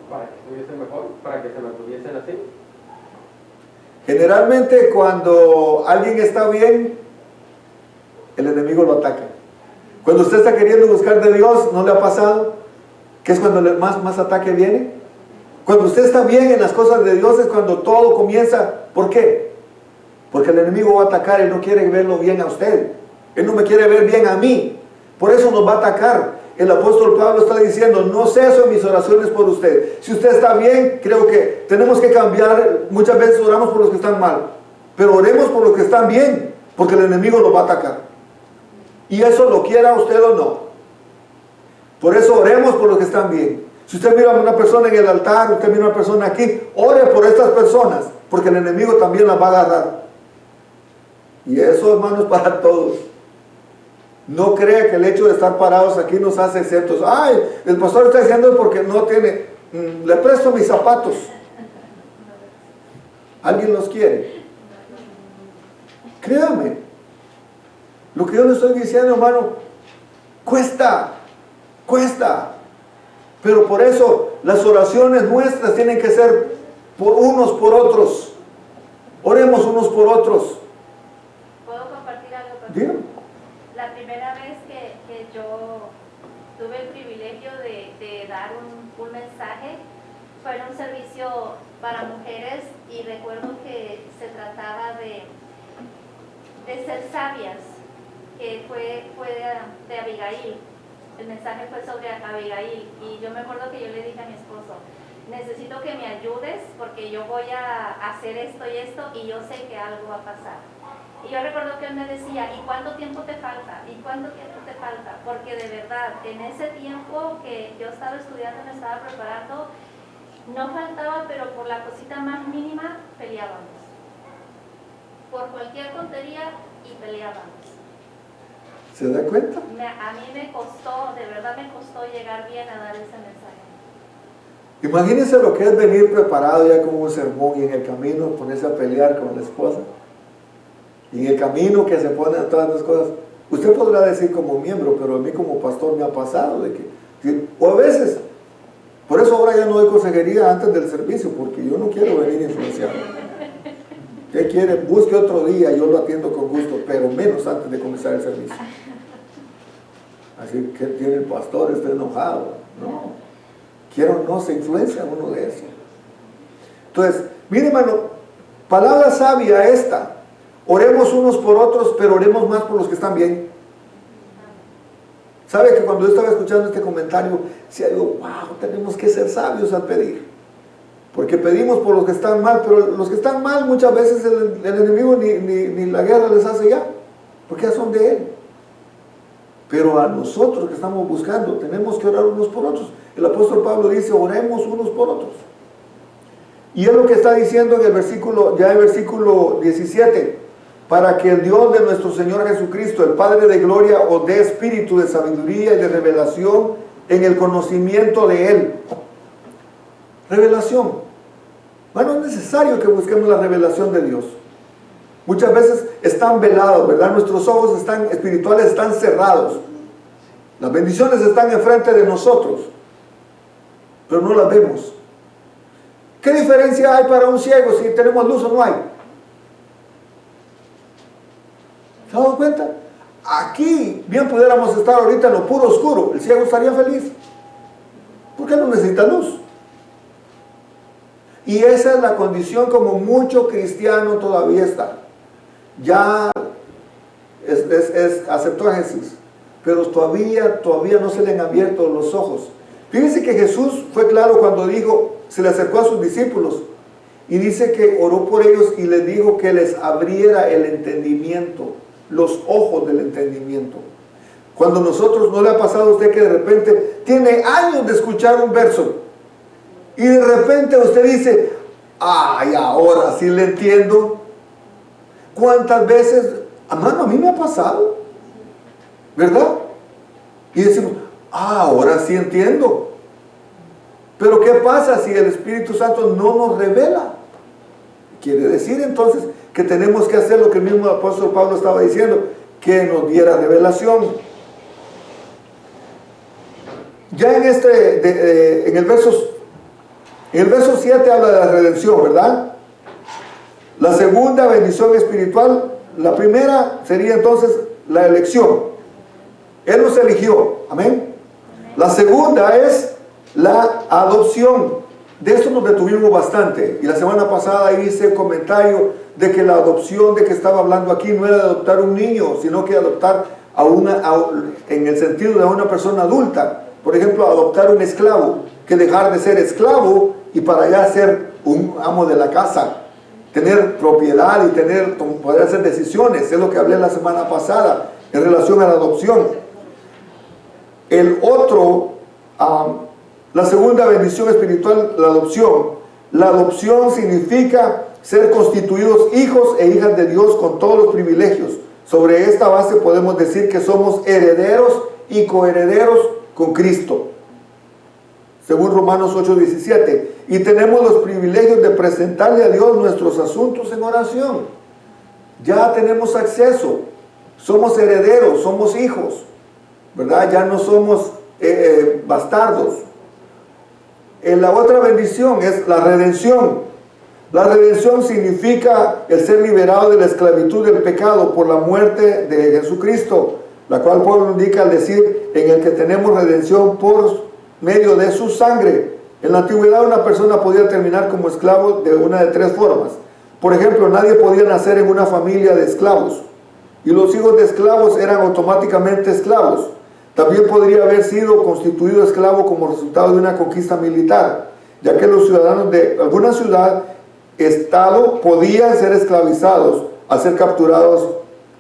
Para que estuviesen mejor, para que se mantuviesen así. Generalmente cuando alguien está bien, el enemigo lo ataca. Cuando usted está queriendo buscar de Dios, ¿no le ha pasado que es cuando más ataque viene? Cuando usted está bien en las cosas de Dios es cuando todo comienza. ¿Por qué? Porque el enemigo va a atacar y no quiere verlo bien a usted. Él no me quiere ver bien a mí. Por eso nos va a atacar. El apóstol Pablo está diciendo, no ceso en mis oraciones por usted. Si usted está bien, creo que tenemos que cambiar. Muchas veces oramos por los que están mal, pero oremos por los que están bien, porque el enemigo los va a atacar. Y eso lo quiera usted o no. Por eso oremos por los que están bien. Si usted mira a una persona en el altar, usted mira a una persona aquí, ore por estas personas, porque el enemigo también las va a agarrar. Y eso, hermanos, para todos. No crea que el hecho de estar parados aquí nos hace exentos. Ay, el pastor está diciendo porque no tiene, le presto mis zapatos. ¿Alguien los quiere? Créame, lo que yo le estoy diciendo, hermano, cuesta, pero por eso las oraciones nuestras tienen que ser por unos por otros. Oremos unos por otros. ¿Puedo compartir algo contigo? Dígame. La primera vez que yo tuve el privilegio de dar un mensaje fue en un servicio para mujeres, y recuerdo que se trataba de ser sabias, que fue de Abigail. El mensaje fue sobre Abigail, y yo me acuerdo que yo le dije a mi esposo, necesito que me ayudes porque yo voy a hacer esto y esto, y yo sé que algo va a pasar. Y yo recuerdo que él me decía, ¿y cuánto tiempo te falta? ¿Y cuánto tiempo te falta? Porque de verdad, en ese tiempo que yo estaba estudiando, me estaba preparando, no faltaba, pero por la cosita más mínima peleábamos. Por cualquier tontería y peleábamos. ¿Se da cuenta? A mí me costó, de verdad me costó llegar bien a dar ese mensaje. Imagínense lo que es venir preparado ya con un sermón y en el camino ponerse a pelear con la esposa. Y en el camino que se ponen todas las cosas. Usted podrá decir como miembro, pero a mí como pastor me ha pasado de que, o a veces, por eso ahora ya no doy consejería antes del servicio, porque yo no quiero venir influenciado. ¿Qué quiere? Busque otro día, yo lo atiendo con gusto, pero menos antes de comenzar el servicio. Así que tiene el pastor, está enojado. No, quiero no se influencia uno de eso. Entonces, mire hermano, palabra sabia esta. Oremos unos por otros, pero oremos más por los que están bien. ¿Sabe que cuando yo estaba escuchando este comentario, decía yo, wow, tenemos que ser sabios al pedir? Porque pedimos por los que están mal, pero los que están mal muchas veces el enemigo ni la guerra les hace ya, porque ya son de él. Pero a nosotros que estamos buscando, tenemos que orar unos por otros. El apóstol Pablo dice, oremos unos por otros. Y es lo que está diciendo en el versículo, ya en el versículo 17, para que el Dios de nuestro Señor Jesucristo, el Padre de gloria, os dé espíritu de sabiduría y de revelación en el conocimiento de Él. Revelación. Bueno, es necesario que busquemos la revelación de Dios. Muchas veces están velados, ¿verdad? Nuestros ojos espirituales están cerrados. Las bendiciones están enfrente de nosotros, pero no las vemos. ¿Qué diferencia hay para un ciego si tenemos luz o no hay? ¿Se han dado cuenta? Aquí bien pudiéramos estar ahorita en lo puro oscuro, el ciego estaría feliz. ¿Por qué no necesita luz? Y esa es la condición como mucho cristiano todavía está. Ya aceptó a Jesús, pero todavía no se le han abierto los ojos. Fíjense que Jesús fue claro cuando dijo, se le acercó a sus discípulos y dice que oró por ellos y les dijo que les abriera el entendimiento, los ojos del entendimiento. Cuando nosotros, ¿no le ha pasado a usted que de repente tiene años de escuchar un verso y de repente usted dice, ay, ahora sí le entiendo? ¿Cuántas veces, hermano, a mí me ha pasado? ¿Verdad? Y decimos, ahora sí entiendo. Pero ¿qué pasa si el Espíritu Santo no nos revela? Quiere decir entonces que tenemos que hacer lo que el mismo apóstol Pablo estaba diciendo, que nos diera revelación. Ya en el verso 7 habla de la redención, ¿verdad? La segunda bendición espiritual, la primera sería entonces la elección. Él nos eligió, amén. La segunda es la adopción. De esto nos detuvimos bastante. Y la semana pasada hice el comentario de que la adopción de que estaba hablando aquí no era de adoptar un niño, sino que adoptar en el sentido de una persona adulta. Por ejemplo, adoptar un esclavo, que dejar de ser esclavo y para ya ser un amo de la casa. Tener propiedad y poder hacer decisiones. Es lo que hablé la semana pasada en relación a la adopción. La segunda bendición espiritual, la adopción. La adopción significa ser constituidos hijos e hijas de Dios con todos los privilegios, Sobre esta base podemos decir que somos herederos y coherederos con Cristo, según Romanos 8:17, y tenemos los privilegios de presentarle a Dios nuestros asuntos en oración. Ya tenemos acceso, somos herederos, somos hijos, ¿verdad? Ya no somos bastardos. La otra bendición es la redención. La redención significa el ser liberado de la esclavitud del pecado por la muerte de Jesucristo, la cual Pablo indica al decir en el que tenemos redención por medio de su sangre. En la antigüedad una persona podía terminar como esclavo de una de tres formas. Por ejemplo, nadie podía nacer en una familia de esclavos y los hijos de esclavos eran automáticamente esclavos. También podría haber sido constituido esclavo como resultado de una conquista militar, ya que los ciudadanos de alguna ciudad, estado, podían ser esclavizados al ser capturados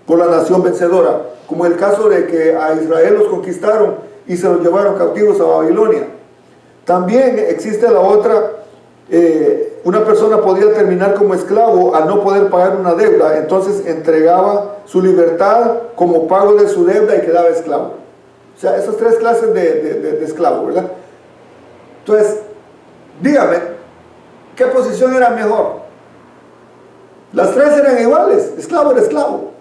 por la nación vencedora, como el caso de que a Israel los conquistaron y se los llevaron cautivos a Babilonia. También existe la otra, una persona podía terminar como esclavo al no poder pagar una deuda, entonces entregaba su libertad como pago de su deuda y quedaba esclavo. O sea, esas tres clases de esclavo, ¿verdad? Entonces, dígame, ¿qué posición era mejor? Las tres eran iguales, esclavo era esclavo.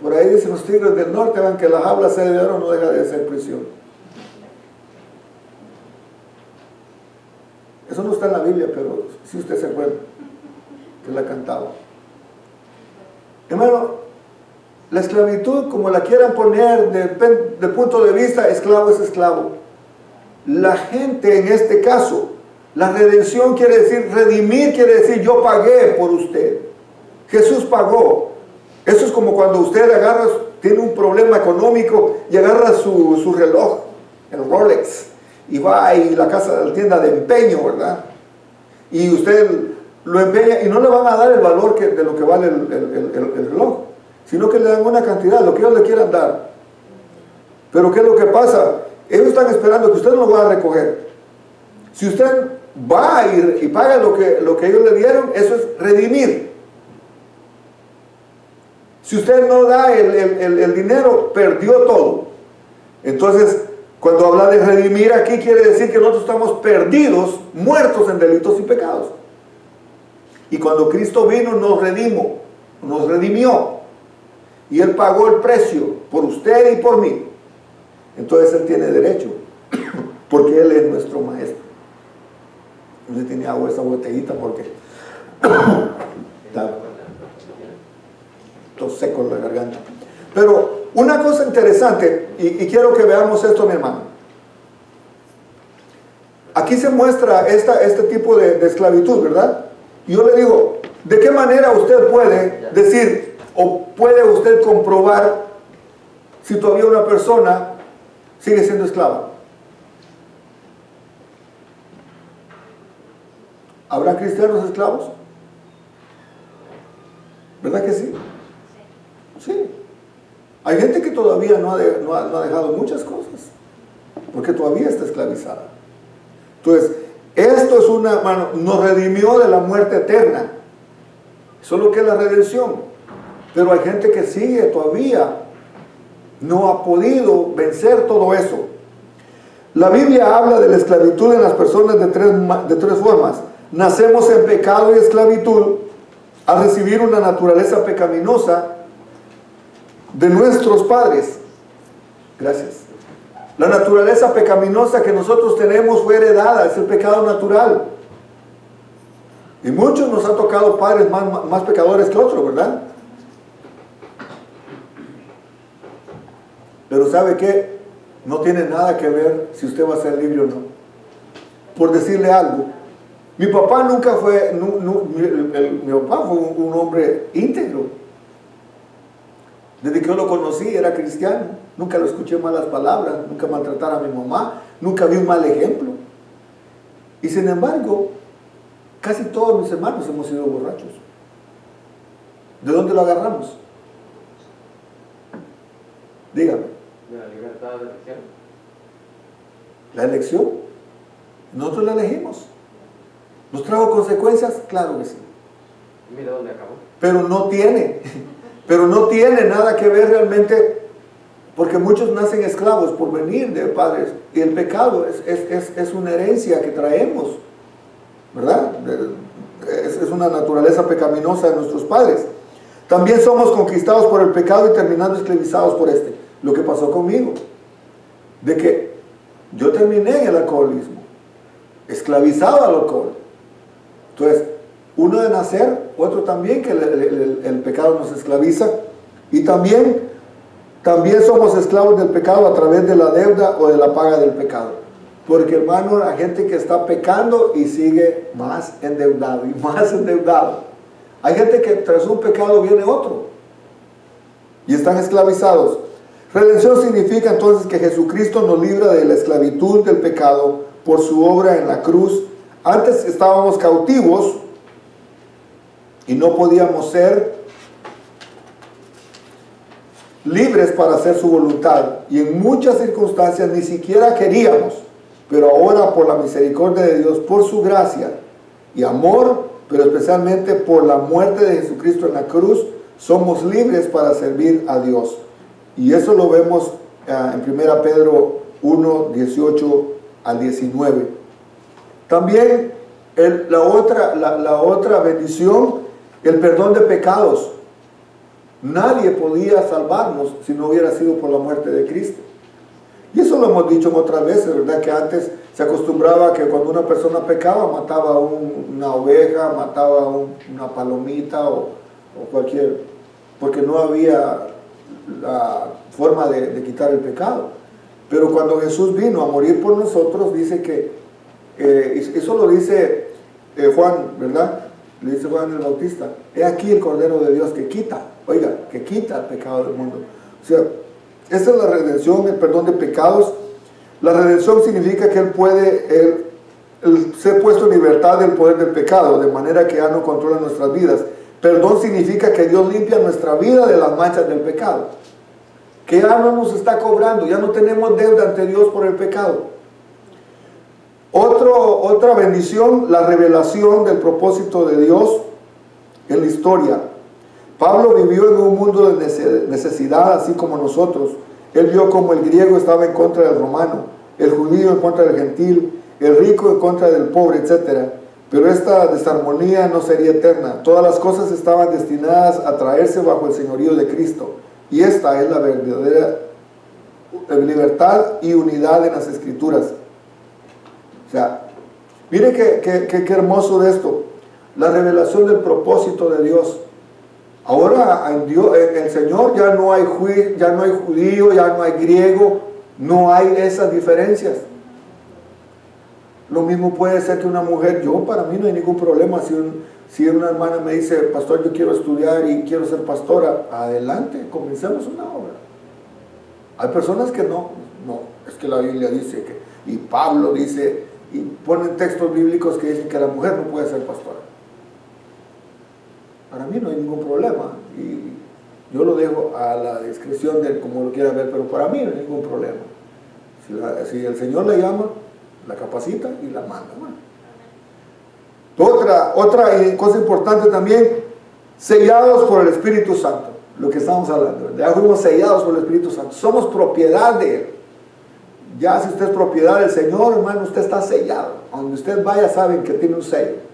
Por ahí dicen los tigres del norte, vean que la jaula de oro no deja de ser prisión. Eso no está en la Biblia, pero si usted se acuerda que la cantaba. Hermano, la esclavitud, como la quieran poner de punto de vista, esclavo es esclavo. La gente en este caso, la redención quiere decir, redimir quiere decir yo pagué por usted. Jesús pagó. Eso es como cuando usted agarra, tiene un problema económico y agarra su reloj, el Rolex, y va a la tienda de empeño, ¿verdad? Y usted lo empeña y no le van a dar el valor de lo que vale el reloj, sino que le dan una cantidad, lo que ellos le quieran dar. Pero ¿qué es lo que pasa? Ellos están esperando que usted no lo vaya a recoger. Si usted va a ir y paga lo que ellos le dieron, eso es redimir. Si usted no da el dinero, perdió todo. Entonces, cuando habla de redimir aquí, quiere decir que nosotros estamos perdidos, muertos en delitos y pecados. Y cuando Cristo vino, nos redimió. Y Él pagó el precio por usted y por mí. Entonces Él tiene derecho, porque Él es nuestro maestro. No se tiene agua esa botellita porque está todo seco en la garganta. Pero una cosa interesante, y quiero que veamos esto, mi hermano. Aquí se muestra este tipo de esclavitud, ¿verdad? Y yo le digo, ¿de qué manera usted puede decir, o puede usted comprobar si todavía una persona sigue siendo esclava? ¿Habrá cristianos esclavos? ¿Verdad que sí? Sí. Hay gente que todavía no ha dejado muchas cosas, porque todavía está esclavizada. Entonces, esto es nos redimió de la muerte eterna. Eso es lo que es la redención. Pero hay gente que sigue todavía, no ha podido vencer todo eso. La Biblia habla de la esclavitud en las personas de tres formas. Nacemos en pecado y esclavitud al recibir una naturaleza pecaminosa de nuestros padres. Gracias. La naturaleza pecaminosa que nosotros tenemos fue heredada, es el pecado natural. Y muchos nos han tocado padres más pecadores que otros, ¿verdad? Pero ¿sabe qué? No tiene nada que ver si usted va a ser libre o no. Por decirle algo, mi papá nunca fue, mi papá fue un hombre íntegro. Desde que yo lo conocí era cristiano, nunca lo escuché malas palabras, nunca maltratar a mi mamá, nunca vi un mal ejemplo. Y sin embargo, casi todos mis hermanos hemos sido borrachos. ¿De dónde lo agarramos? Dígame. De la libertad de elección. ¿La elección? Nosotros la elegimos. ¿Nos trajo consecuencias? Claro que sí. Mira dónde acabó. Pero no tiene. Pero no tiene nada que ver realmente, porque muchos nacen esclavos por venir de padres. Y el pecado es una herencia que traemos, ¿verdad? Es una naturaleza pecaminosa de nuestros padres. También somos conquistados por el pecado y terminando esclavizados por este. Lo que pasó conmigo, de que yo terminé en el alcoholismo, esclavizado al alcohol. Entonces, uno de nacer, otro también que el pecado nos esclaviza. Y también somos esclavos del pecado a través de la deuda o de la paga del pecado. Porque, hermano, la gente que está pecando y sigue más endeudado y más endeudado. Hay gente que tras un pecado viene otro y están esclavizados. Redención significa entonces que Jesucristo nos libra de la esclavitud del pecado por su obra en la cruz. Antes estábamos cautivos y no podíamos ser libres para hacer su voluntad, y en muchas circunstancias ni siquiera queríamos, pero ahora por la misericordia de Dios, por su gracia y amor, pero especialmente por la muerte de Jesucristo en la cruz, somos libres para servir a Dios. Y eso lo vemos en 1 Pedro 1, 18 al 19. También la otra bendición, el perdón de pecados. Nadie podía salvarnos si no hubiera sido por la muerte de Cristo. Y eso lo hemos dicho en otras veces, ¿verdad? Que antes se acostumbraba que cuando una persona pecaba, mataba una oveja, mataba una palomita o cualquier, porque no había la forma de quitar el pecado. Pero cuando Jesús vino a morir por nosotros, dice que, eso lo dice Juan, ¿verdad? Le dice Juan el Bautista: he aquí el Cordero de Dios que quita el pecado del mundo. O sea, esa es la redención, el perdón de pecados. La redención significa que Él puede ser puesto en libertad del poder del pecado, de manera que ya no controla nuestras vidas. Perdón significa que Dios limpia nuestra vida de las manchas del pecado, que ya no nos está cobrando, ya no tenemos deuda ante Dios por el pecado. Otra bendición, la revelación del propósito de Dios en la historia. Pablo vivió en un mundo de necesidad, así como nosotros. Él vio como el griego estaba en contra del romano, el judío en contra del gentil, el rico en contra del pobre, etc. Pero esta desarmonía no sería eterna. Todas las cosas estaban destinadas a traerse bajo el señorío de Cristo. Y esta es la verdadera libertad y unidad en las Escrituras. O sea, mire qué hermoso de esto. La revelación del propósito de Dios. Ahora en Dios, en el Señor ya no hay judío, ya no hay griego, no hay esas diferencias. Lo mismo puede ser que una mujer, para mí no hay ningún problema. Si una hermana me dice: pastor, yo quiero estudiar y quiero ser pastora, adelante, comencemos una obra. Hay personas que no, es que la Biblia dice que, y Pablo dice, y ponen textos bíblicos que dicen que la mujer no puede ser pastora. Para mí no hay ningún problema, y yo lo dejo a la discreción de como lo quiera ver, pero para mí no hay ningún problema. Si el Señor la llama, la capacita y la manda. Otra cosa importante también, sellados por el Espíritu Santo, lo que estamos hablando, ya fuimos sellados por el Espíritu Santo, somos propiedad de Él. Ya si usted es propiedad del Señor, hermano, usted está sellado. Donde usted vaya saben que tiene un sello.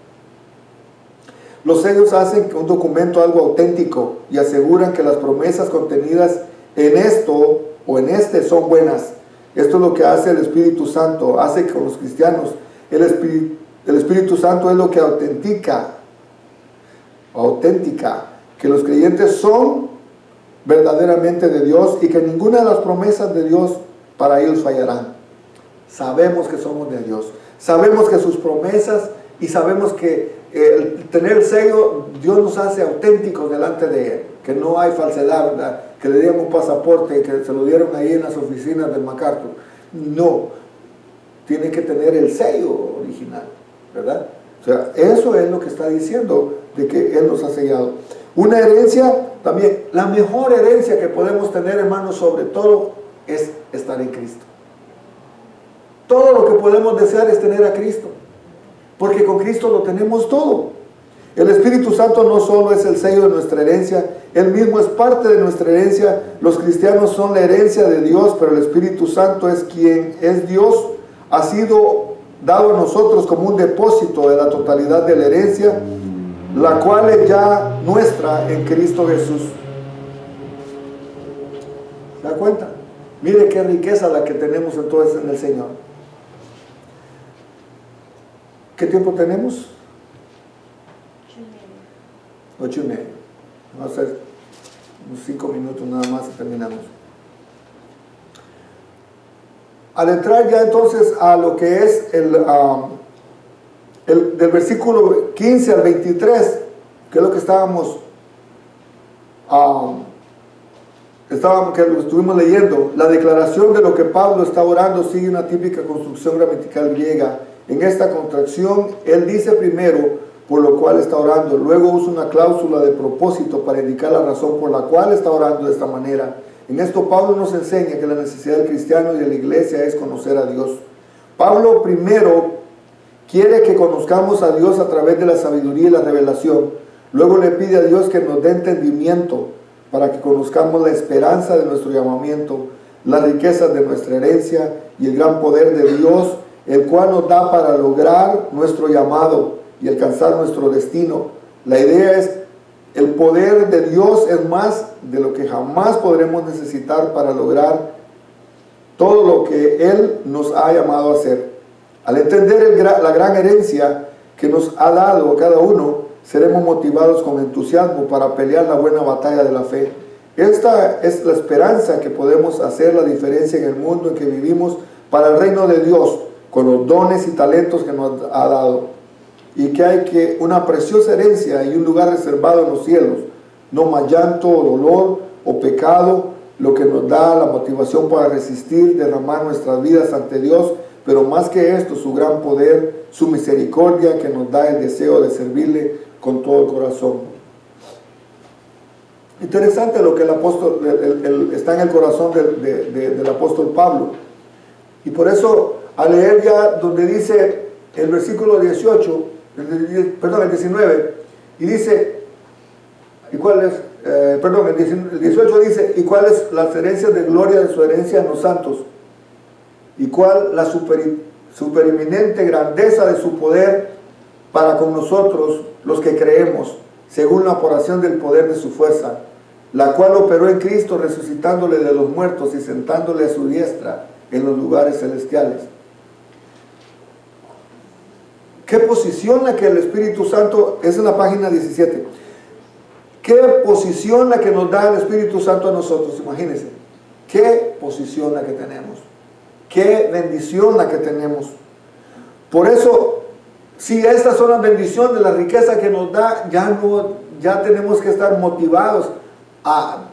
Los sellos hacen un documento algo auténtico y aseguran que las promesas contenidas en esto o en este son buenas. Esto es lo que hace el Espíritu Santo, hace con los cristianos. El Espíritu Santo es lo que autentica que los creyentes son verdaderamente de Dios y que ninguna de las promesas de Dios para ellos fallarán. Sabemos que somos de Dios, sabemos que sus promesas, y sabemos que tener el sello, Dios nos hace auténticos delante de Él, que no hay falsedad, ¿verdad? Que le dieron un pasaporte que se lo dieron ahí en las oficinas del MacArthur. No, tiene que tener el sello original, ¿verdad? O sea, eso es lo que está diciendo, de que Él nos ha sellado. Una herencia, también, la mejor herencia que podemos tener, hermanos, sobre todo, es estar en Cristo. Todo lo que podemos desear es tener a Cristo, porque con Cristo lo tenemos todo. El Espíritu Santo no solo es el sello de nuestra herencia, Él mismo es parte de nuestra herencia. Los cristianos son la herencia de Dios, pero el Espíritu Santo es quien es Dios. Ha sido dado a nosotros como un depósito de la totalidad de la herencia, la cual es ya nuestra en Cristo Jesús. ¿Se da cuenta? Mire qué riqueza la que tenemos entonces en el Señor. ¿Qué tiempo tenemos? 8:30. Vamos a hacer unos 5 minutos nada más y terminamos. Al entrar ya entonces a lo que es del versículo 15 al 23, que es lo que que lo estuvimos leyendo, la declaración de lo que Pablo está orando sigue una típica construcción gramatical griega. En esta contracción, él dice primero por lo cual está orando, luego usa una cláusula de propósito para indicar la razón por la cual está orando de esta manera. En esto Pablo nos enseña que la necesidad del cristiano y de la iglesia es conocer a Dios. Pablo primero quiere que conozcamos a Dios a través de la sabiduría y la revelación. Luego le pide a Dios que nos dé entendimiento para que conozcamos la esperanza de nuestro llamamiento, las riquezas de nuestra herencia y el gran poder de Dios, el cual nos da para lograr nuestro llamado y alcanzar nuestro destino. La idea es, el poder de Dios es más de lo que jamás podremos necesitar para lograr todo lo que Él nos ha llamado a hacer. Al entender la gran herencia que nos ha dado a cada uno, seremos motivados con entusiasmo para pelear la buena batalla de la fe. Esta es la esperanza que podemos hacer la diferencia en el mundo en que vivimos para el reino de Dios, con los dones y talentos que nos ha dado. Y que hay una preciosa herencia y un lugar reservado en los cielos, no más llanto o dolor o pecado, lo que nos da la motivación para resistir, derramar nuestras vidas ante Dios, pero más que esto, su gran poder, su misericordia que nos da el deseo de servirle con todo el corazón. Interesante lo que el apóstol está en el corazón del apóstol Pablo. Y por eso, al leer ya donde dice el versículo 18, el 19, y dice, ¿y cuál es? El 18 dice, ¿y cuáles las herencias de gloria de su herencia en los santos? ¿Y cuál la supereminente grandeza de su poder para con nosotros, los que creemos, según la operación del poder de su fuerza, la cual operó en Cristo, resucitándole de los muertos y sentándole a su diestra en los lugares celestiales? ¿Qué posición la que el Espíritu Santo, es en la página 17, qué posición la que nos da el Espíritu Santo a nosotros? Imagínense, qué posición la que tenemos, qué bendición la que tenemos. Por eso, si estas son las bendiciones, la riqueza que nos da, ya tenemos que estar motivados a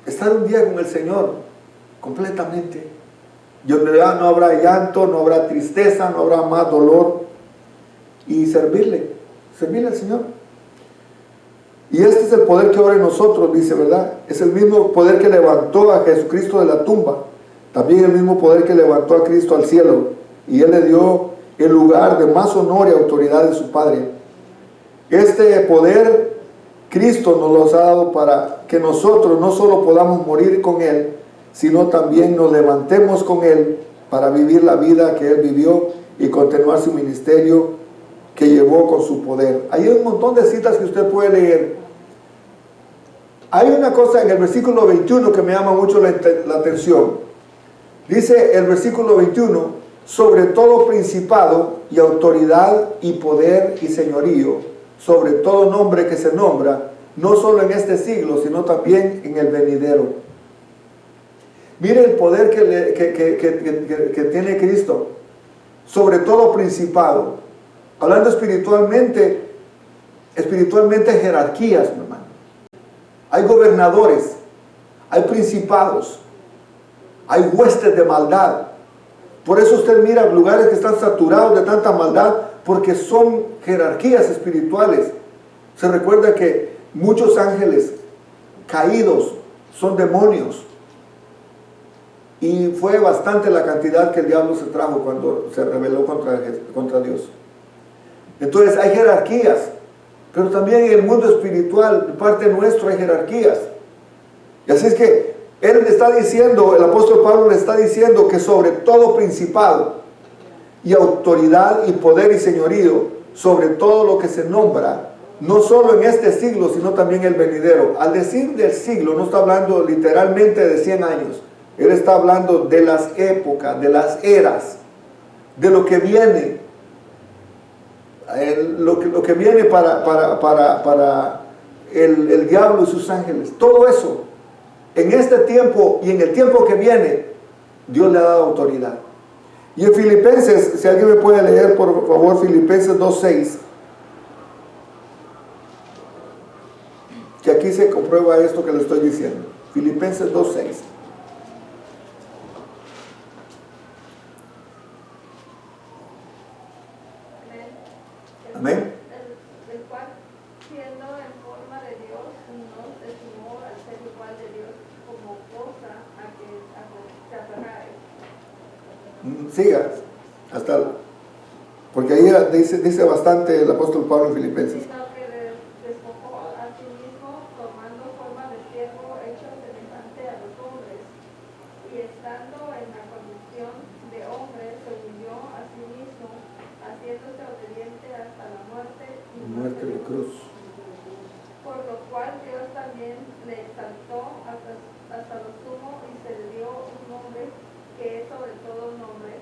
estar un día con el Señor completamente. No habrá llanto, no habrá tristeza, no habrá más dolor, y servirle al Señor. Y este es el poder que obra en nosotros, dice, ¿verdad? Es el mismo poder que levantó a Jesucristo de la tumba, también el mismo poder que levantó a Cristo al cielo, y Él le dio el lugar de más honor y autoridad de su Padre. Este poder Cristo nos lo ha dado para que nosotros no solo podamos morir con Él, sino también nos levantemos con Él para vivir la vida que Él vivió y continuar su ministerio que llevó con su poder. Hay un montón de citas que usted puede leer. Hay una cosa en el versículo 21 que me llama mucho la atención. Dice el versículo 21, sobre todo principado y autoridad y poder y señorío, sobre todo nombre que se nombra, no solo en este siglo, sino también en el venidero. Mire el poder que tiene Cristo, sobre todo principado. Hablando espiritualmente jerarquías, mi hermano. Hay gobernadores, hay principados, hay huestes de maldad. Por eso usted mira lugares que están saturados de tanta maldad, porque son jerarquías espirituales. Se recuerda que muchos ángeles caídos son demonios. Y fue bastante la cantidad que el diablo se trajo cuando se rebeló contra Dios. Entonces hay jerarquías. pero también en el mundo espiritual, de parte nuestra, hay jerarquías. Y así es que él le está diciendo, el apóstol Pablo le está diciendo que sobre todo principado y autoridad y poder y señorío, sobre todo lo que se nombra, no solo en este siglo, sino también el venidero. Al decir del siglo, no está hablando literalmente de 100 años. Él está hablando de las épocas, de las eras, de lo que viene. Lo que viene para el diablo y sus ángeles. Todo eso, en este tiempo y en el tiempo que viene, Dios le ha dado autoridad. Y en Filipenses, si alguien me puede leer por favor Filipenses 2:6, que aquí se comprueba esto que le estoy diciendo. Filipenses 2:6. Amén. El cual, siendo en forma de Dios, no estimó al ser igual de Dios como cosa a que se aferrare. Siga, porque ahí dice bastante el apóstol Pablo en Filipenses. Sino que despojó a sí mismo, tomando forma de siervo, hecho semejante a los hombres, y estando en la condición de hombre, se humilló a sí mismo, haciéndose obediente hasta la muerte y Muerte de cruz. por lo cual Dios también le exaltó hasta lo sumo y se le dio un nombre que es sobre todo nombre,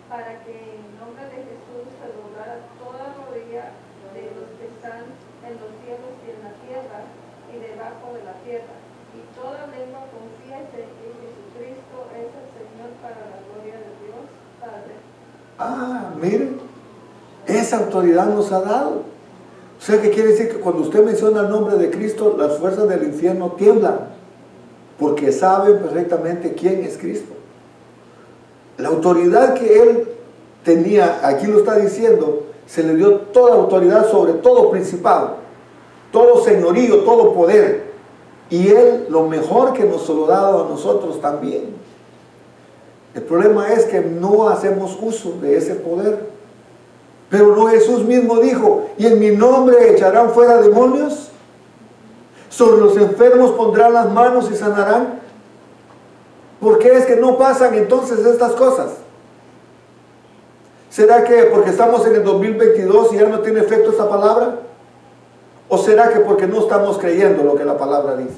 para que en nombre de Jesús se doblara toda rodilla de los que están en los cielos y en la tierra y debajo de la tierra, y toda lengua confiese que Jesucristo es el Señor, para la gloria de Dios Padre. Ah, miren, esa autoridad nos ha dado. O sea, que quiere decir que cuando usted menciona el nombre de Cristo, las fuerzas del infierno tiemblan, porque saben perfectamente quién es Cristo. La autoridad que él tenía, aquí lo está diciendo, se le dio toda autoridad sobre todo principado, todo señorío, todo poder. Y él lo mejor que nos lo ha dado a nosotros también. El problema es que no hacemos uso de ese poder. Pero no, Jesús mismo dijo, y en mi nombre echarán fuera demonios, sobre los enfermos pondrán las manos y sanarán. ¿Por qué es que no pasan entonces estas cosas? ¿Será que porque estamos en el 2022 y ya no tiene efecto esta palabra? ¿O será que porque no estamos creyendo lo que la palabra dice?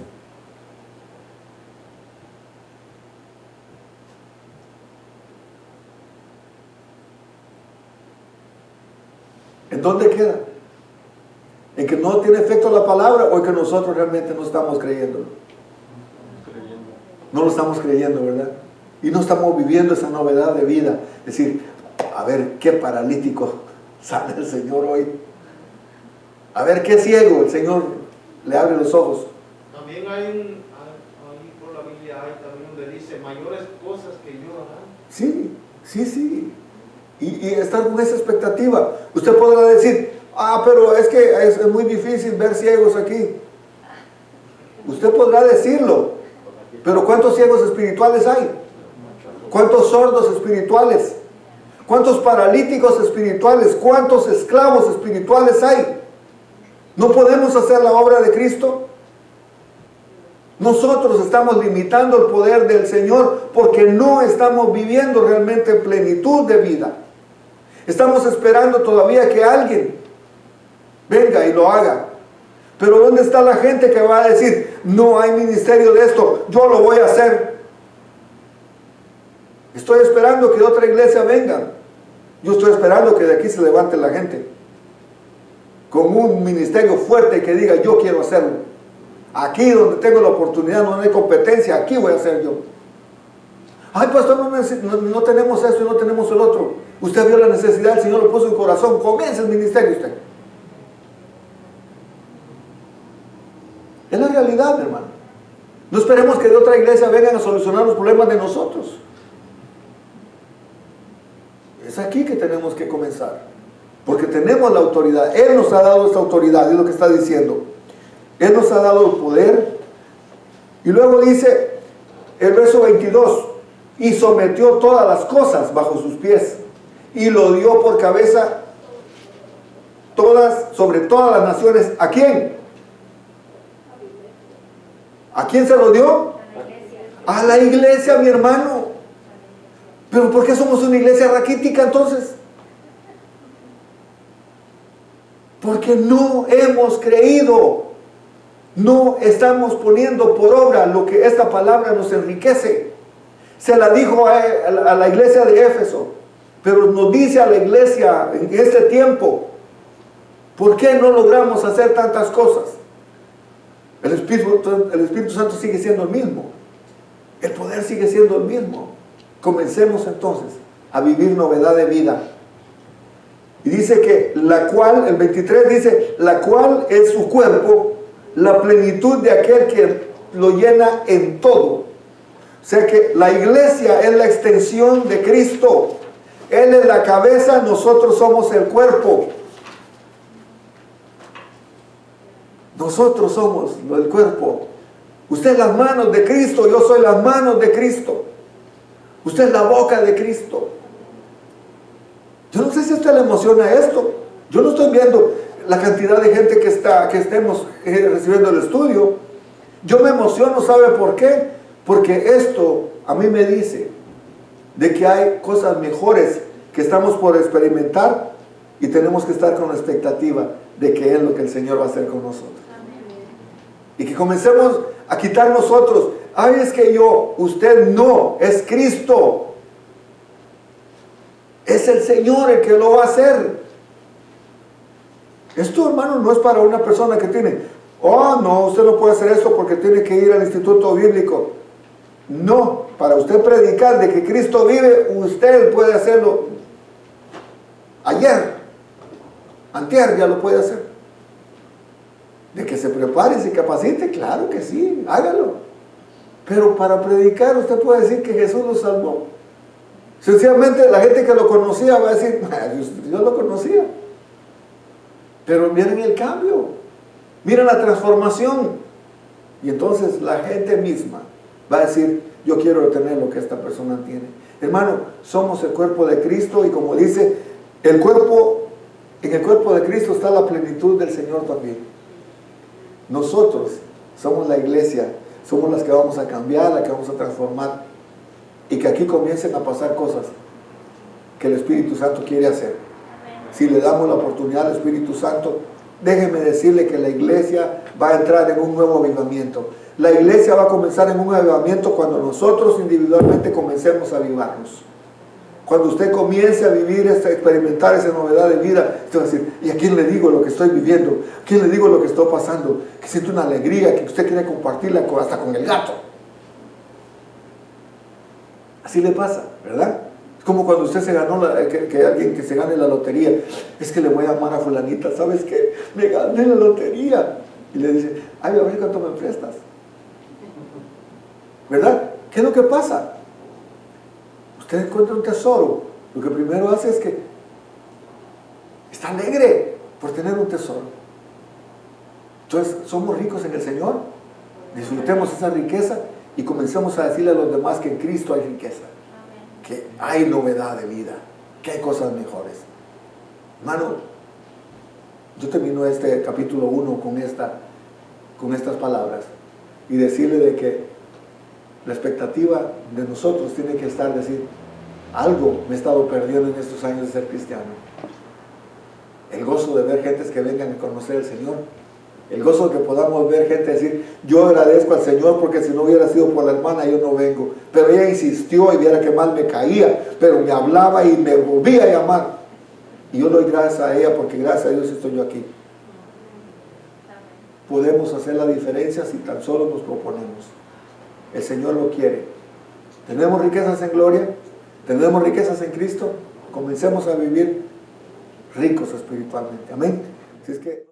¿En dónde queda? ¿En que no tiene efecto la palabra o en que nosotros realmente no estamos creyéndolo? No lo estamos creyendo, ¿verdad? Y no estamos viviendo esa novedad de vida. Es decir, a ver qué paralítico sale el Señor hoy. A ver qué ciego el Señor le abre los ojos. También ahí por la Biblia hay también donde dice mayores cosas que yo hará. Sí, sí, sí. Y estar con esa expectativa. Usted podrá decir, pero es que es muy difícil ver ciegos aquí. Usted podrá decirlo. Pero ¿cuántos ciegos espirituales hay? ¿Cuántos sordos espirituales? ¿Cuántos paralíticos espirituales? ¿Cuántos esclavos espirituales hay? ¿No podemos hacer la obra de Cristo? Nosotros estamos limitando el poder del Señor porque no estamos viviendo realmente plenitud de vida. Estamos esperando todavía que alguien venga y lo haga. Pero ¿dónde está la gente que va a decir, no hay ministerio de esto, yo lo voy a hacer? Estoy esperando que otra iglesia venga. Yo estoy esperando que de aquí se levante la gente con un ministerio fuerte que diga, yo quiero hacerlo. Aquí donde tengo la oportunidad, donde hay competencia, aquí voy a hacer yo. Ay, pastor, no tenemos esto y no tenemos el otro. Usted vio la necesidad, el Señor lo puso en corazón, comience el ministerio usted. Es la realidad, hermano. No esperemos que de otra iglesia vengan a solucionar los problemas de nosotros. Es aquí que tenemos que comenzar. Porque tenemos la autoridad. Él nos ha dado esta autoridad, es lo que está diciendo. Él nos ha dado el poder. Y luego dice el verso 22, y sometió todas las cosas bajo sus pies, y lo dio por cabeza sobre todas las naciones. ¿A quién? ¿A quién se lo dio? A la iglesia. A la iglesia, mi hermano. ¿Pero por qué somos una iglesia raquítica entonces? Porque no hemos creído. No estamos poniendo por obra lo que esta palabra nos enriquece. Se la dijo a la iglesia de Éfeso, pero nos dice a la iglesia en este tiempo, ¿por qué no logramos hacer tantas cosas? El Espíritu Santo sigue siendo el mismo. El poder sigue siendo el mismo. Comencemos entonces a vivir novedad de vida. Y dice que la cual, el 23 dice, la cual es su cuerpo, la plenitud de aquel que lo llena en todo. O sea que la iglesia es la extensión de Cristo. Él es la cabeza, nosotros somos el cuerpo. Nosotros somos el cuerpo. Usted es las manos de Cristo, yo soy las manos de Cristo. Usted es la boca de Cristo. Yo no sé si a usted le emociona esto. Yo no estoy viendo la cantidad de gente que estemos recibiendo el estudio. Yo me emociono, ¿sabe por qué? Porque esto a mí me dice de que hay cosas mejores que estamos por experimentar y tenemos que estar con la expectativa de que es lo que el Señor va a hacer con nosotros. Y que comencemos a quitar nosotros, ay, es que usted no, es Cristo. Es el Señor el que lo va a hacer. Esto, hermano, no es para una persona que tiene, oh, no, usted no puede hacer esto porque tiene que ir al instituto bíblico. No, para usted predicar de que Cristo vive, usted puede hacerlo ayer, antier ya lo puede hacer. De que se prepare y se capacite, claro que sí, hágalo. Pero para predicar usted puede decir que Jesús lo salvó. Sencillamente la gente que lo conocía va a decir, yo lo conocía. Pero miren el cambio, miren la transformación. Y entonces la gente misma va a decir, yo quiero tener lo que esta persona tiene. Hermano, somos el cuerpo de Cristo y como dice, en el cuerpo de Cristo está la plenitud del Señor también. Nosotros somos la iglesia, somos las que vamos a cambiar, las que vamos a transformar y que aquí comiencen a pasar cosas que el Espíritu Santo quiere hacer. Si le damos la oportunidad al Espíritu Santo, déjeme decirle que la iglesia va a entrar en un nuevo avivamiento. La iglesia va a comenzar en un avivamiento cuando nosotros individualmente comencemos a avivarnos. Cuando usted comience a vivir, a experimentar esa novedad de vida, usted va a decir, ¿y a quién le digo lo que estoy viviendo? ¿A quién le digo lo que está pasando? Que siento una alegría, que usted quiere compartirla hasta con el gato. Así le pasa, ¿verdad? Es como cuando usted se ganó, que alguien que se gane la lotería, es que le voy a llamar a fulanita, ¿sabes qué? Me gané la lotería. Y le dice, ay, a ver cuánto me prestas. ¿Verdad? ¿Qué es lo que pasa? Usted encuentra un tesoro, lo que primero hace es que está alegre por tener un tesoro. Entonces, somos ricos en el Señor, disfrutemos esa riqueza y comencemos a decirle a los demás que en Cristo hay riqueza, que hay novedad de vida, que hay cosas mejores. Hermano, yo termino este capítulo 1 con estas palabras y decirle de que la expectativa de nosotros tiene que estar decir, algo me he estado perdiendo en estos años de ser cristiano. El gozo de ver gentes que vengan a conocer al Señor. El gozo de que podamos ver gente decir, yo agradezco al Señor porque si no hubiera sido por la hermana yo no vengo. Pero ella insistió y viera que mal me caía, pero me hablaba y me volvía a llamar. Y yo doy gracias a ella porque gracias a Dios estoy yo aquí. Podemos hacer la diferencia si tan solo nos proponemos. El Señor lo quiere. ¿Tenemos riquezas en gloria? ¿Tenemos riquezas en Cristo? Comencemos a vivir ricos espiritualmente. Amén. Así es que